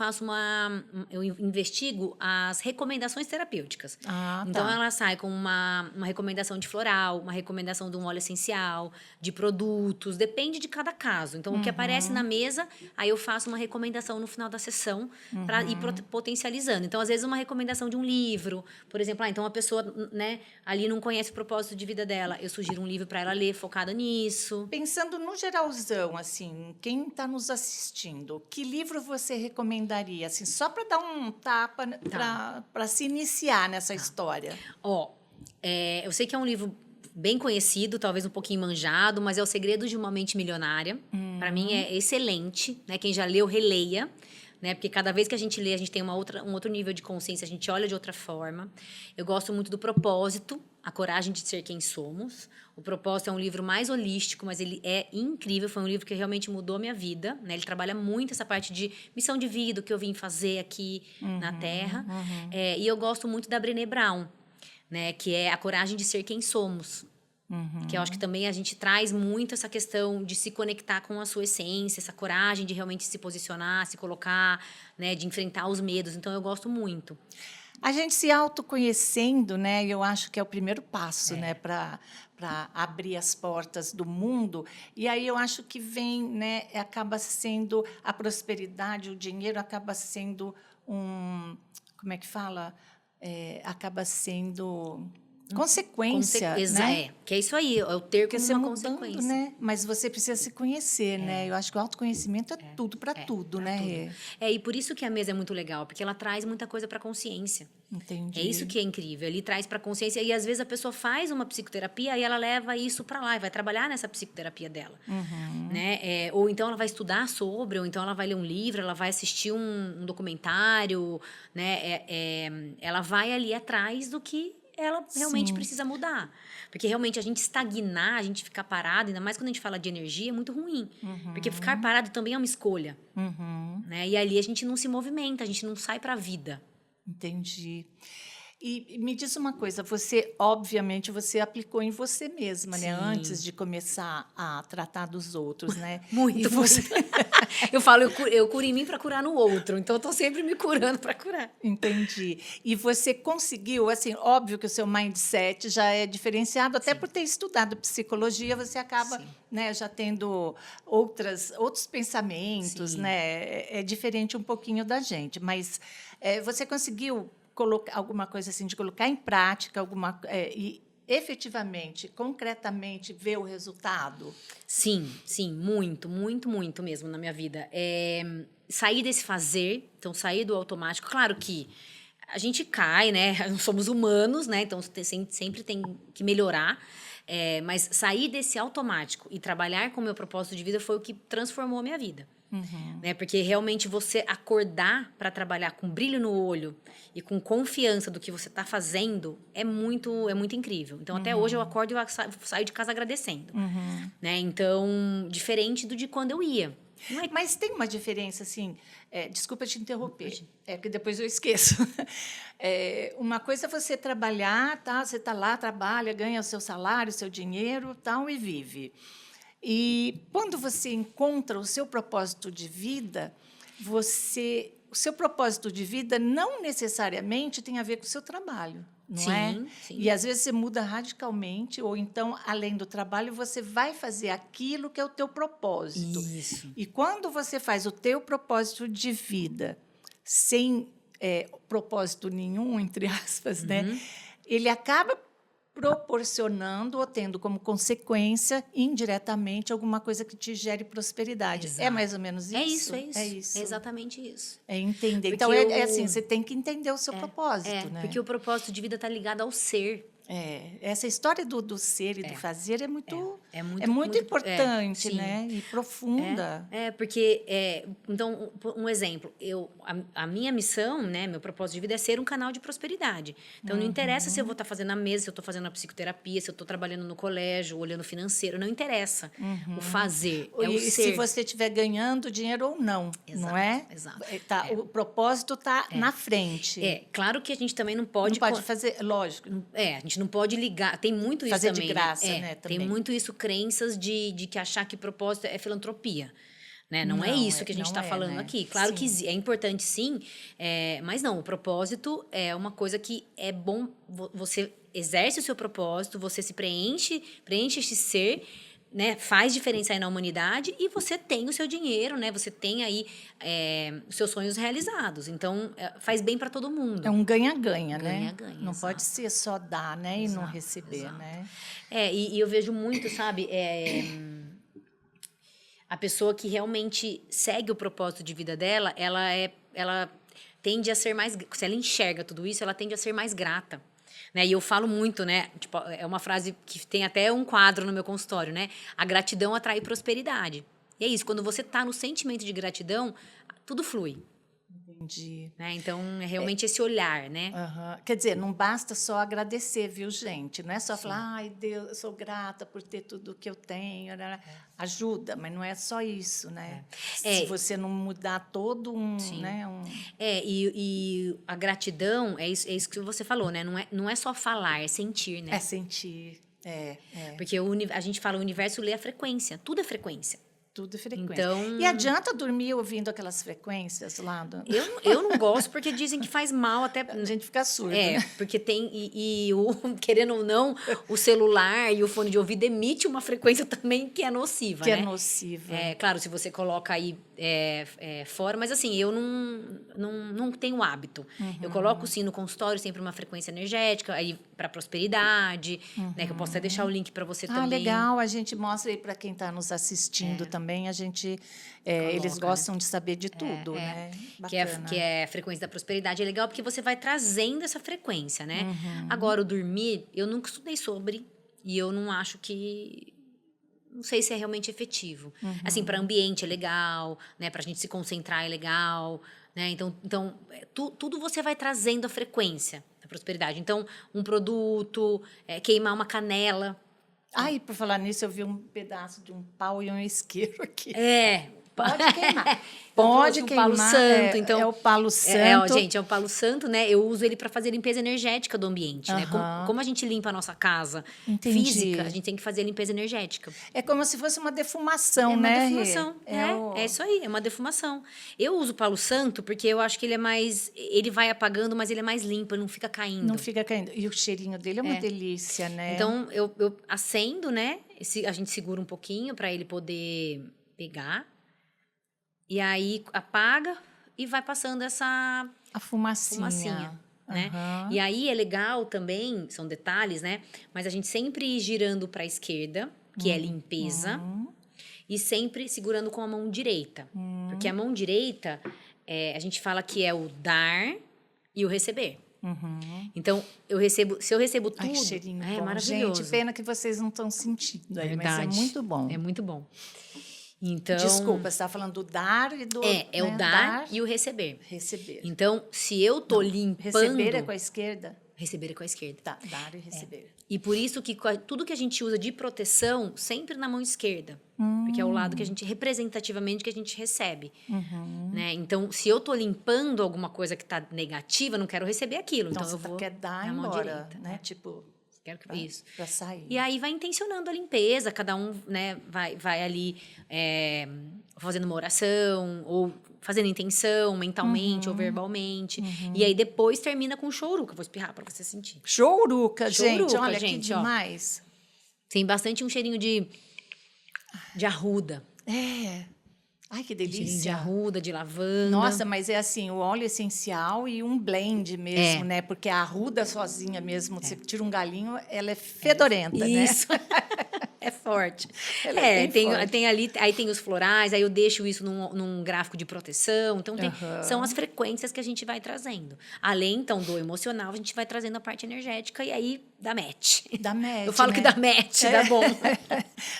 eu investigo as recomendações terapêuticas. Ah, Então, tá. ela sai com uma recomendação de floral, uma recomendação de um óleo essencial, de produtos, depende de cada caso. Então, o que aparece na mesa, aí eu faço uma recomendação no final da sessão para ir potencializando. Então, às vezes, uma recomendação de um livro, por exemplo, então a pessoa, né, ali não conhece o propósito de vida dela, eu sugiro um livro para ela ler focada nisso. Pensando no geralzão, assim, quem está nos assistindo, que livro você recomendaria, assim, só para dar um tapa Tá. para se iniciar nessa história? Ó, eu sei que é um livro bem conhecido, talvez um pouquinho manjado, mas é O Segredo de uma Mente Milionária. Para mim é excelente, né? Quem já leu, releia, né? Porque cada vez que a gente lê, a gente tem um outro nível de consciência, a gente olha de outra forma. Eu gosto muito do Propósito, A Coragem de Ser Quem Somos. O Propósito é um livro mais holístico, mas ele é incrível. Foi um livro que realmente mudou a minha vida, né? Ele trabalha muito essa parte de missão de vida, o que eu vim fazer aqui na Terra. E eu gosto muito da Brené Brown, né? Que é A Coragem de Ser Quem Somos. Que eu acho que também a gente traz muito essa questão de se conectar com a sua essência, essa coragem de realmente se posicionar, se colocar, né? De enfrentar os medos. Então, eu gosto muito. A gente se autoconhecendo, né? Eu acho que é o primeiro passo, né, para abrir as portas do mundo. E aí eu acho que vem, né, acaba sendo a prosperidade, o dinheiro acaba sendo como é que fala? Acaba sendo consequência, né? Que é isso aí, é o ter Porque como você uma mudando, consequência. né? Mas você precisa se conhecer, né? Eu acho que o autoconhecimento é tudo para tudo, Pra né, tudo. Rê? E por isso que a mesa é muito legal, porque ela traz muita coisa para consciência. É Entendi. isso que é incrível. Ele traz para consciência e às vezes a pessoa faz uma psicoterapia e ela leva isso para lá e vai trabalhar nessa psicoterapia dela, né? Ou então ela vai estudar sobre, ou então ela vai ler um livro, ela vai assistir um documentário, né? Ela vai ali atrás do que ela realmente Sim. precisa mudar. Porque realmente a gente estagnar, a gente ficar parado, ainda mais quando a gente fala de energia, é muito ruim. Porque ficar parado também é uma escolha. Né? E ali a gente não se movimenta, a gente não sai para a vida. Entendi. E me diz uma coisa, você, obviamente, você aplicou em você mesma, né? Antes Sim. de começar a tratar dos outros, né? Muito, E você... muito. Eu falo, eu curo em mim para curar no outro. Então, eu tô sempre me curando para curar. Entendi. E você conseguiu, assim, óbvio que o seu mindset já é diferenciado, até por ter estudado psicologia, você acaba, Sim. né, já tendo outros pensamentos, Sim. né? É diferente um pouquinho da gente, mas você conseguiu colocar alguma coisa assim, de colocar em prática e efetivamente, concretamente, ver o resultado? Sim, sim, muito, muito, muito mesmo na minha vida. Sair desse fazer, então sair do automático. Claro que a gente cai, né? Nós somos humanos, né? Então sempre tem que melhorar. Mas sair desse automático e trabalhar com o meu propósito de vida foi o que transformou a minha vida. Né? Porque realmente você acordar para trabalhar com brilho no olho e com confiança do que você está fazendo é muito incrível. Então, até hoje eu acordo e eu saio de casa agradecendo. Né? Então, diferente de quando eu ia. Não é... Mas tem uma diferença, assim, desculpa te interromper, porque depois eu esqueço. Uma coisa é você trabalhar, tá? Você está lá, trabalha, ganha o seu salário, o seu dinheiro, tal, e vive. E quando você encontra o seu propósito de vida, o seu propósito de vida não necessariamente tem a ver com o seu trabalho. não é? Sim. E às vezes você muda radicalmente, ou então, além do trabalho, você vai fazer aquilo que é o teu propósito. Isso. E quando você faz o teu propósito de vida sem propósito nenhum, entre aspas, né? Ele acaba proporcionando ou tendo como consequência, indiretamente, alguma coisa que te gere prosperidade. Exato. É mais ou menos isso? É isso, é isso. É isso. É exatamente isso. É entender. Porque Então, é assim, você tem que entender o seu propósito, né? Porque o propósito de vida está ligado ao ser. Essa história do ser e do fazer é muito, muito, muito importante, sim. né? E profunda. Porque, então, um exemplo, a minha missão, né, meu propósito de vida é ser um canal de prosperidade. Então, não interessa se eu vou estar fazendo a mesa, se eu estou fazendo a psicoterapia, se eu estou trabalhando no colégio, olhando financeiro, não interessa. O fazer, é o E ser. se você estiver ganhando dinheiro ou não, não é? Exato. O propósito está na frente. Claro que a gente também não pode... Não pode fazer, lógico. A gente não pode ligar. Tem muito isso fazer também. De graça, né? Tem muito isso, crenças de que achar que propósito é filantropia. Né? Não é isso que a gente está falando né? aqui. Claro que é importante, sim, mas não, o propósito é uma coisa que é bom. Você exerce o seu propósito, você se preenche esse ser, né, faz diferença aí na humanidade e você tem o seu dinheiro, né? Você tem aí os seus sonhos realizados. Então, faz bem para todo mundo. É um ganha-ganha, né? Ganha-ganha, Não exato. pode ser só dar, né? E não receber, Exato. né? E eu vejo muito, sabe? A pessoa que realmente segue o propósito de vida dela, ela tende a ser mais... Se ela enxerga tudo isso, ela tende a ser mais grata. Né? E eu falo muito, né? Tipo, é uma frase que tem até um quadro no meu consultório, né? A gratidão atrai prosperidade. E é isso, quando você está no sentimento de gratidão, tudo flui. Entendi. Né? Então, é realmente esse olhar, né? Quer dizer, não basta só agradecer, viu, gente? Não é só falar, ai, Deus, eu sou grata por ter tudo que eu tenho. Ajuda, mas não é só isso, né? Se você não mudar todo um... Né, e a gratidão, é isso que você falou, né? Não é só falar, é sentir, né? É sentir, Porque a gente fala, o universo lê a frequência, tudo é frequência. Tudo é frequência. Então, e adianta dormir ouvindo aquelas frequências lá? Eu não gosto, porque dizem que faz mal até... A gente fica surdo. Porque tem... querendo ou não, o celular e o fone de ouvido emite uma frequência também que é nociva, Que né? é nociva. Claro, se você coloca aí fora, mas assim, eu não tenho hábito. Eu coloco, sim, no consultório sempre uma frequência energética, aí para prosperidade, né? Que eu posso até deixar o link para você também. Legal, a gente mostra aí para quem está nos assistindo também, a gente... eles gostam de saber de tudo, né? Que é a frequência da prosperidade. É legal porque você vai trazendo essa frequência, né? Agora, o dormir, eu nunca estudei sobre, e eu não acho que... Não sei se é realmente efetivo. Assim, para ambiente é legal, né? Para a gente se concentrar é legal, né? Então tudo você vai trazendo a frequência da prosperidade. Então, um produto, queimar uma canela. Ai, por falar nisso, eu vi um pedaço de um pau e um isqueiro aqui. Pode queimar. Pode queimar. Palo santo, então... É o palo santo. Gente, é o palo santo, né? Eu uso ele para fazer limpeza energética do ambiente, né? Como a gente limpa a nossa casa física, a gente tem que fazer a limpeza energética. É como se fosse uma defumação, né? É uma defumação, é isso aí, é uma defumação. Eu uso o palo santo porque eu acho que ele é mais... Ele vai apagando, mas ele é mais limpo, ele não fica caindo. Não fica caindo. E o cheirinho dele é uma delícia, né? Então, eu acendo, né? A gente segura um pouquinho para ele poder pegar. E aí apaga e vai passando essa fumacinha, né? E aí é legal também, são detalhes, né? Mas a gente sempre ir girando para a esquerda, que é limpeza, e sempre segurando com a mão direita. Porque a mão direita, a gente fala que é o dar e o receber. Então, se eu recebo tudo, que cheirinho bom. Maravilhoso. Gente, pena que vocês não estão sentindo aí, mas é muito bom. É muito bom. Então, desculpa, você estava falando do dar e do... É o dar e o receber. Receber. Então, se eu tô limpando... Receber é com a esquerda? Receber é com a esquerda. Tá, dar e receber. E por isso que tudo que a gente usa de proteção, sempre na mão esquerda. Porque é o lado que a gente, representativamente, que a gente recebe. Né? Então, se eu tô limpando alguma coisa que tá negativa, não quero receber aquilo. Então eu vou quer dar na mão embora, direita. né? Tipo... Quero que isso. Para sair. E aí vai intencionando a limpeza, cada um, né, vai ali fazendo uma oração, ou fazendo intenção mentalmente ou verbalmente. E aí depois termina com chouruca. Vou espirrar para você sentir. Chouruca, gente. Chouruca, Olha gente, que demais. Tem bastante um cheirinho de arruda. Ai, que Cheirinho de delícia. arruda, de lavanda. Nossa, mas é assim, o óleo essencial e um blend mesmo, né? Porque a arruda sozinha mesmo, você tira um galinho, ela é fedorenta, né? Isso. É forte. Ela é bem forte. Tem ali, aí tem os florais, aí eu deixo isso num gráfico de proteção. Então, são as frequências que a gente vai trazendo. Além, então, do emocional, a gente vai trazendo a parte energética e aí dá match. Dá match, Eu falo né? que dá match, dá bom.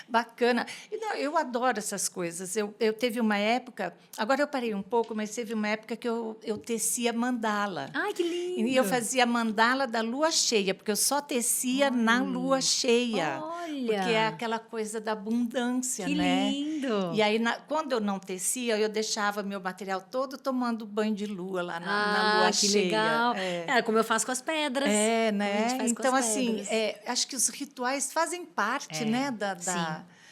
Bacana. E, não, eu adoro essas coisas. Eu teve uma época, agora eu parei um pouco, mas teve uma época que eu tecia mandala. Ai, que lindo! E eu fazia mandala da lua cheia, porque eu só tecia na lua cheia. Olha! Porque é aquela coisa da abundância, Que né? lindo! E aí, quando eu não tecia, eu deixava meu material todo tomando banho de lua lá na lua que cheia. legal! É como eu faço com as pedras. É, Como a gente né? faz com Então, as assim, pedras. acho que os rituais fazem parte, né,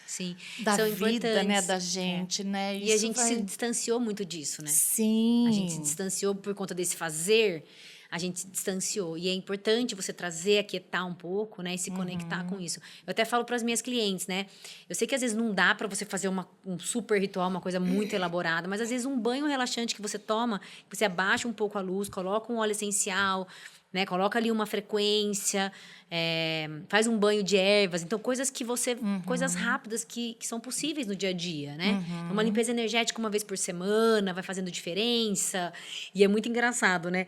Sim, da são vida, né, importantes. da gente, né? E a gente se distanciou muito disso, né? Sim. A gente se distanciou por conta desse fazer, a gente se distanciou. E é importante você trazer, aquietar um pouco, né? E se conectar com isso. Eu até falo para as minhas clientes, né? Eu sei que às vezes não dá para você fazer um super ritual, uma coisa muito elaborada, mas às vezes um banho relaxante que você toma, você abaixa um pouco a luz, coloca um óleo essencial, né? Coloca ali uma frequência, faz um banho de ervas. Então, coisas que você... Coisas rápidas que são possíveis no dia a dia, né? Uma limpeza energética uma vez por semana vai fazendo diferença. E é muito engraçado, né?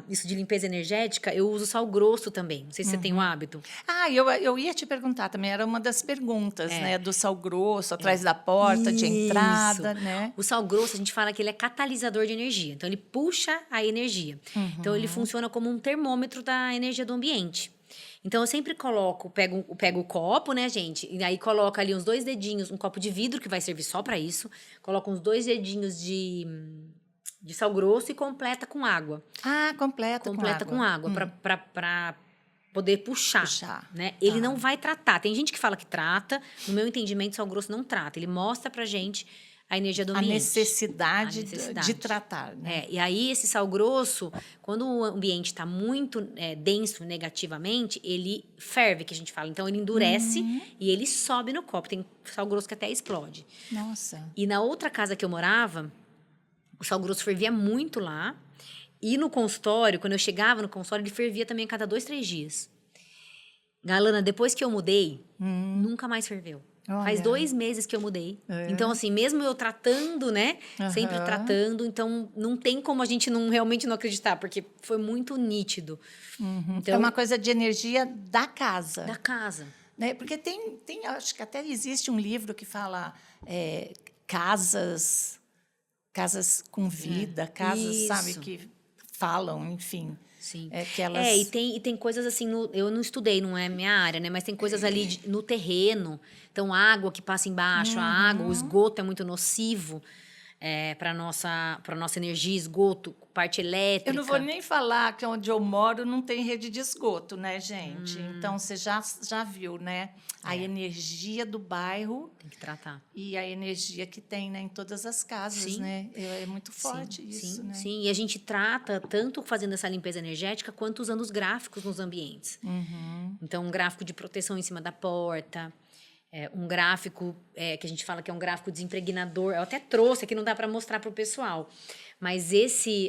Isso de limpeza energética, eu uso sal grosso também. Não sei se você tem o hábito. Eu ia te perguntar também, era uma das perguntas, né? Do sal grosso, atrás da porta de entrada, né? O sal grosso, a gente fala que ele é catalisador de energia. Então, ele puxa a energia. Então, ele funciona como um termômetro da energia do ambiente. Então, eu sempre pego o copo, né, gente? E aí, coloca ali uns 2 dedinhos, um copo de vidro, que vai servir só para isso. Coloca uns 2 dedinhos de sal grosso e completa com água. Completa com água. Para poder puxar. Né? Ele não vai tratar. Tem gente que fala que trata. No meu entendimento, sal grosso não trata. Ele mostra pra gente a energia do ambiente. A necessidade de tratar. Né? E aí, esse sal grosso, quando o ambiente está muito denso negativamente, ele ferve, que a gente fala. Então, ele endurece e ele sobe no copo. Tem sal grosso que até explode. Nossa. E na outra casa que eu morava, o sal grosso fervia muito lá. E no consultório, quando eu chegava no consultório, ele fervia também a cada 2, 3 dias. Galana, depois que eu mudei, nunca mais ferveu. Olha. Faz 2 meses que eu mudei. Então, assim, mesmo eu tratando, né? Sempre tratando. Então, não tem como a gente realmente não acreditar, porque foi muito nítido. Então, é uma coisa de energia da casa. Da casa. Né? Porque acho que até existe um livro que fala casas com vida, casas, sabe, que falam, enfim. Sim. Que elas... e tem coisas assim, eu não estudei, não é minha área, né? Mas tem coisas ali no terreno. Então, água que passa embaixo, a água, o esgoto é muito nocivo para nossa energia, esgoto, parte elétrica. Eu não vou nem falar que onde eu moro não tem rede de esgoto, né, gente? Então, você já viu, né? A energia do bairro... Tem que tratar. E a energia que tem, né, em todas as casas, né? É muito forte isso, né? Sim, e a gente trata tanto fazendo essa limpeza energética quanto usando os gráficos nos ambientes. Então, um gráfico de proteção em cima da porta... um gráfico que a gente fala que é um gráfico desimpregnador. Eu até trouxe aqui, não dá para mostrar para o pessoal. Mas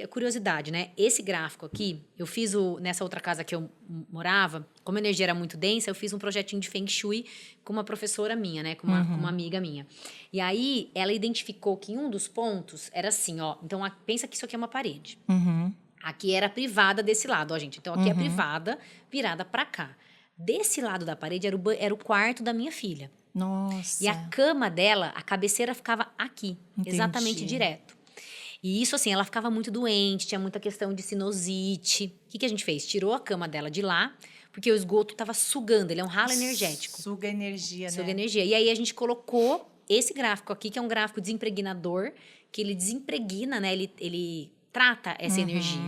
curiosidade, né? Esse gráfico aqui, eu fiz nessa outra casa que eu morava, como a energia era muito densa, eu fiz um projetinho de Feng Shui com uma professora minha, né? Com uma amiga minha. E aí, ela identificou que em um dos pontos era assim, ó. Então, pensa que isso aqui é uma parede. Aqui era a privada desse lado, ó, gente. Então, aqui é a privada virada para cá. Desse lado da parede era o quarto da minha filha. Nossa. E a cama dela, a cabeceira ficava aqui, exatamente direto. E isso, assim, ela ficava muito doente, tinha muita questão de sinusite. O que a gente fez? Tirou a cama dela de lá, porque o esgoto estava sugando, ele é um ralo energético. Suga energia, né? Suga energia. E aí a gente colocou esse gráfico aqui, que é um gráfico desimpregnador, que ele desempregna, né? Ele trata essa energia.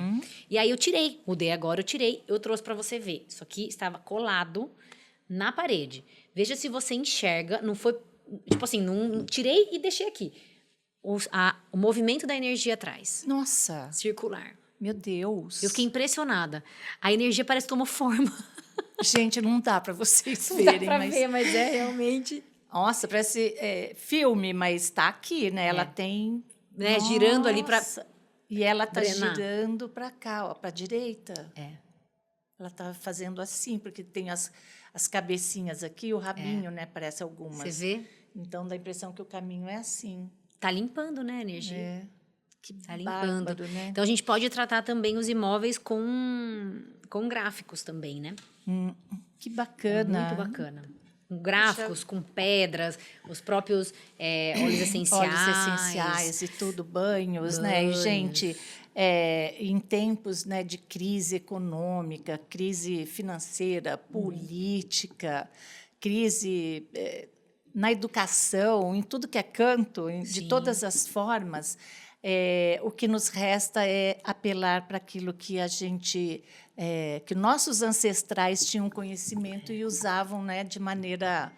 E aí eu tirei, mudei agora, eu trouxe para você ver. Isso aqui estava colado na parede. Veja se você enxerga, não foi, tipo assim, não tirei e deixei aqui. O movimento da energia atrás. Nossa, Circular. meu Deus. Eu fiquei impressionada. A energia parece que tomou forma. Gente, não dá para vocês Não verem, dá pra ver, mas é realmente... Nossa, parece filme, mas está aqui, né? Ela tem... Né, girando ali para... E ela está drenar. girando para cá, ó, para a direita. É. Ela está fazendo assim, porque tem as cabecinhas aqui, o rabinho, né? Parece algumas. Você vê? Então, dá a impressão que o caminho é assim. Tá limpando, né, a energia? É. Que Tá limpando. bárbaro, né? Então, a gente pode tratar também os imóveis com gráficos também, né? Que bacana. Muito bacana. Com gráficos, com pedras, os próprios óleos essenciais. Óleos essenciais e tudo, banhos, né? E, gente, em tempos, né, de crise econômica, crise financeira, política, crise na educação, em tudo que é canto, de todas as formas, o que nos resta é apelar para aquilo que a gente, que nossos ancestrais tinham conhecimento e usavam, né, de maneira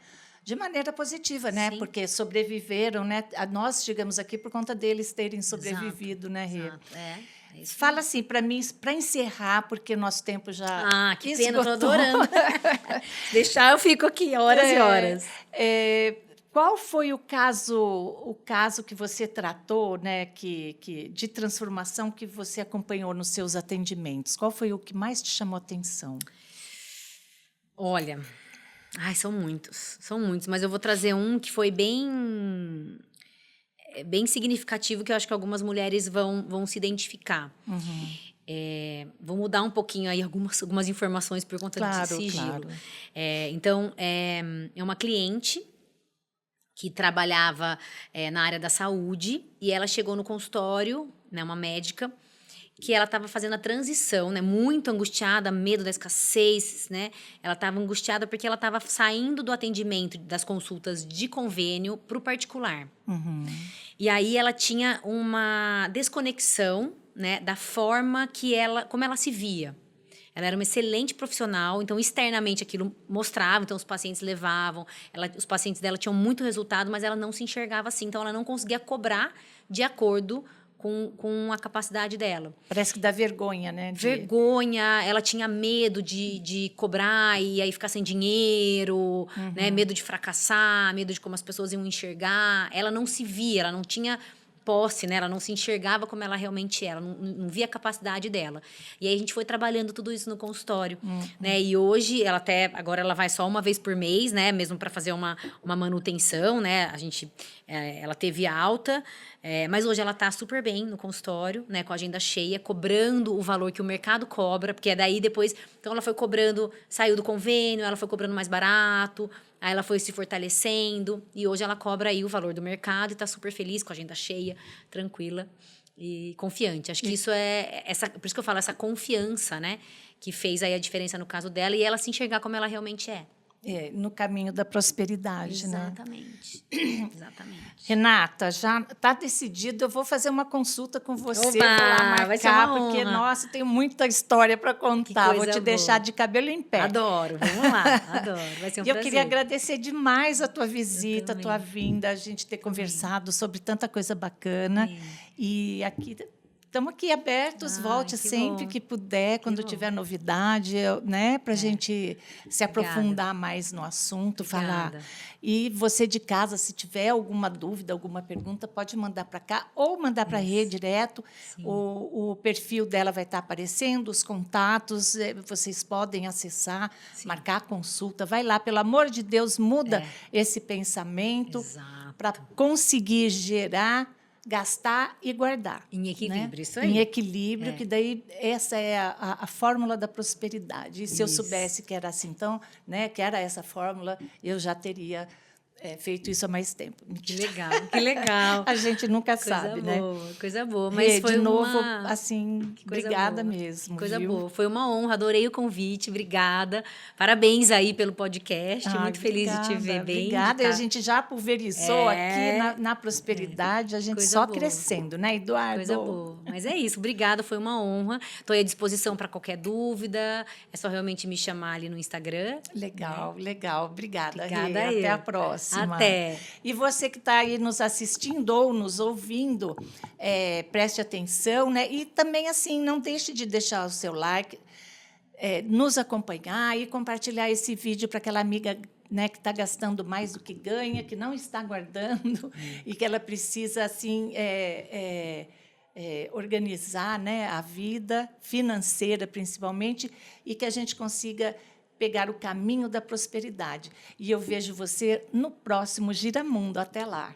positiva, né? Sim. Porque sobreviveram, né? Nós chegamos aqui por conta deles terem sobrevivido, né, Rê? Exato. É isso. Fala assim para mim, para encerrar, porque o nosso tempo já Ah, que pena, esgotou. eu tô adorando. Deixar, eu fico aqui horas e horas. Qual foi o caso que você tratou, né, de transformação que você acompanhou nos seus atendimentos? Qual foi o que mais te chamou a atenção? Olha, são muitos, mas eu vou trazer um que foi bem significativo, que eu acho que algumas mulheres vão se identificar. Vou mudar um pouquinho aí algumas informações por conta desse sigilo. Claro. Então, é uma cliente que trabalhava na área da saúde e ela chegou no consultório, né, uma médica, que ela estava fazendo a transição, né, muito angustiada, medo da escassez, né? Ela estava angustiada porque ela estava saindo do atendimento das consultas de convênio para o particular. E aí ela tinha uma desconexão, né, da forma como ela se via. Ela era uma excelente profissional, então externamente aquilo mostrava, então os pacientes levavam, os pacientes dela tinham muito resultado, mas ela não se enxergava assim, então ela não conseguia cobrar de acordo com a capacidade dela. Parece que dá vergonha, né? Vergonha, ela tinha medo de cobrar e aí ficar sem dinheiro, né? Medo de fracassar, medo de como as pessoas iam enxergar. Ela não se via, ela não tinha posse, né? Ela não se enxergava como ela realmente era, não via a capacidade dela. E aí a gente foi trabalhando tudo isso no consultório, né? E hoje agora ela vai só uma vez por mês, né? Mesmo para fazer uma manutenção, né? Ela teve alta, mas hoje ela está super bem no consultório, né? Com a agenda cheia, cobrando o valor que o mercado cobra, porque daí depois, então ela foi cobrando, saiu do convênio, ela foi cobrando mais barato. Aí ela foi se fortalecendo e hoje ela cobra aí o valor do mercado e está super feliz, com a agenda cheia, tranquila e confiante. Acho que isso por isso que eu falo, essa confiança, né? Que fez aí a diferença no caso dela e ela se enxergar como ela realmente é. No caminho da prosperidade, Exatamente. né? Exatamente. Renata, já está decidido, eu vou fazer uma consulta com você, Opa, vou lá vai ser uma marcar, porque, honra. nossa, tenho muita história para contar, vou te boa. deixar de cabelo em pé. Adoro, vamos lá, adoro, vai ser um E eu prazer. queria agradecer demais a tua visita, a tua vinda, a gente ter conversado sobre tanta coisa bacana. E estamos aqui abertos, volte sempre bom. que puder, quando tiver novidade, né, para a gente se aprofundar mais no assunto, falar. E você de casa, se tiver alguma dúvida, alguma pergunta, pode mandar para cá ou mandar para a Rê direto. O perfil dela vai estar aparecendo, os contatos, vocês podem acessar, marcar a consulta. Vai lá, pelo amor de Deus, muda esse pensamento para conseguir gerar, gastar e guardar. Em equilíbrio, né? isso aí. Em equilíbrio, que daí essa é a fórmula da prosperidade. E se eu soubesse que era assim, então, né, que era essa fórmula, eu já teria feito isso há mais tempo. Que legal, que legal. A gente nunca Coisa sabe, boa, né? coisa boa. Mas foi De novo, uma... assim, Que coisa obrigada boa. mesmo, Coisa viu? boa. Foi uma honra, adorei o convite, obrigada. Parabéns aí pelo podcast, Ai, muito feliz de te ver obrigada, bem. obrigada. E a gente já pulverizou aqui na prosperidade, a gente Coisa só boa. crescendo, né, Eduardo? Coisa boa. Mas é isso, obrigada, foi uma honra. Estou à disposição para qualquer dúvida. É só realmente me chamar ali no Instagram. Legal, legal. Obrigada, Obrigada Rê. Até eu. a próxima. Até. E você que está aí nos assistindo ou nos ouvindo, preste atenção, né? E também, assim, não deixe de deixar o seu like, nos acompanhar e compartilhar esse vídeo para aquela amiga, né, que está gastando mais do que ganha, que não está guardando e que ela precisa, assim, organizar, né, a vida financeira, principalmente, e que a gente consiga pegar o caminho da prosperidade. E eu vejo você no próximo Giramundo. Até lá.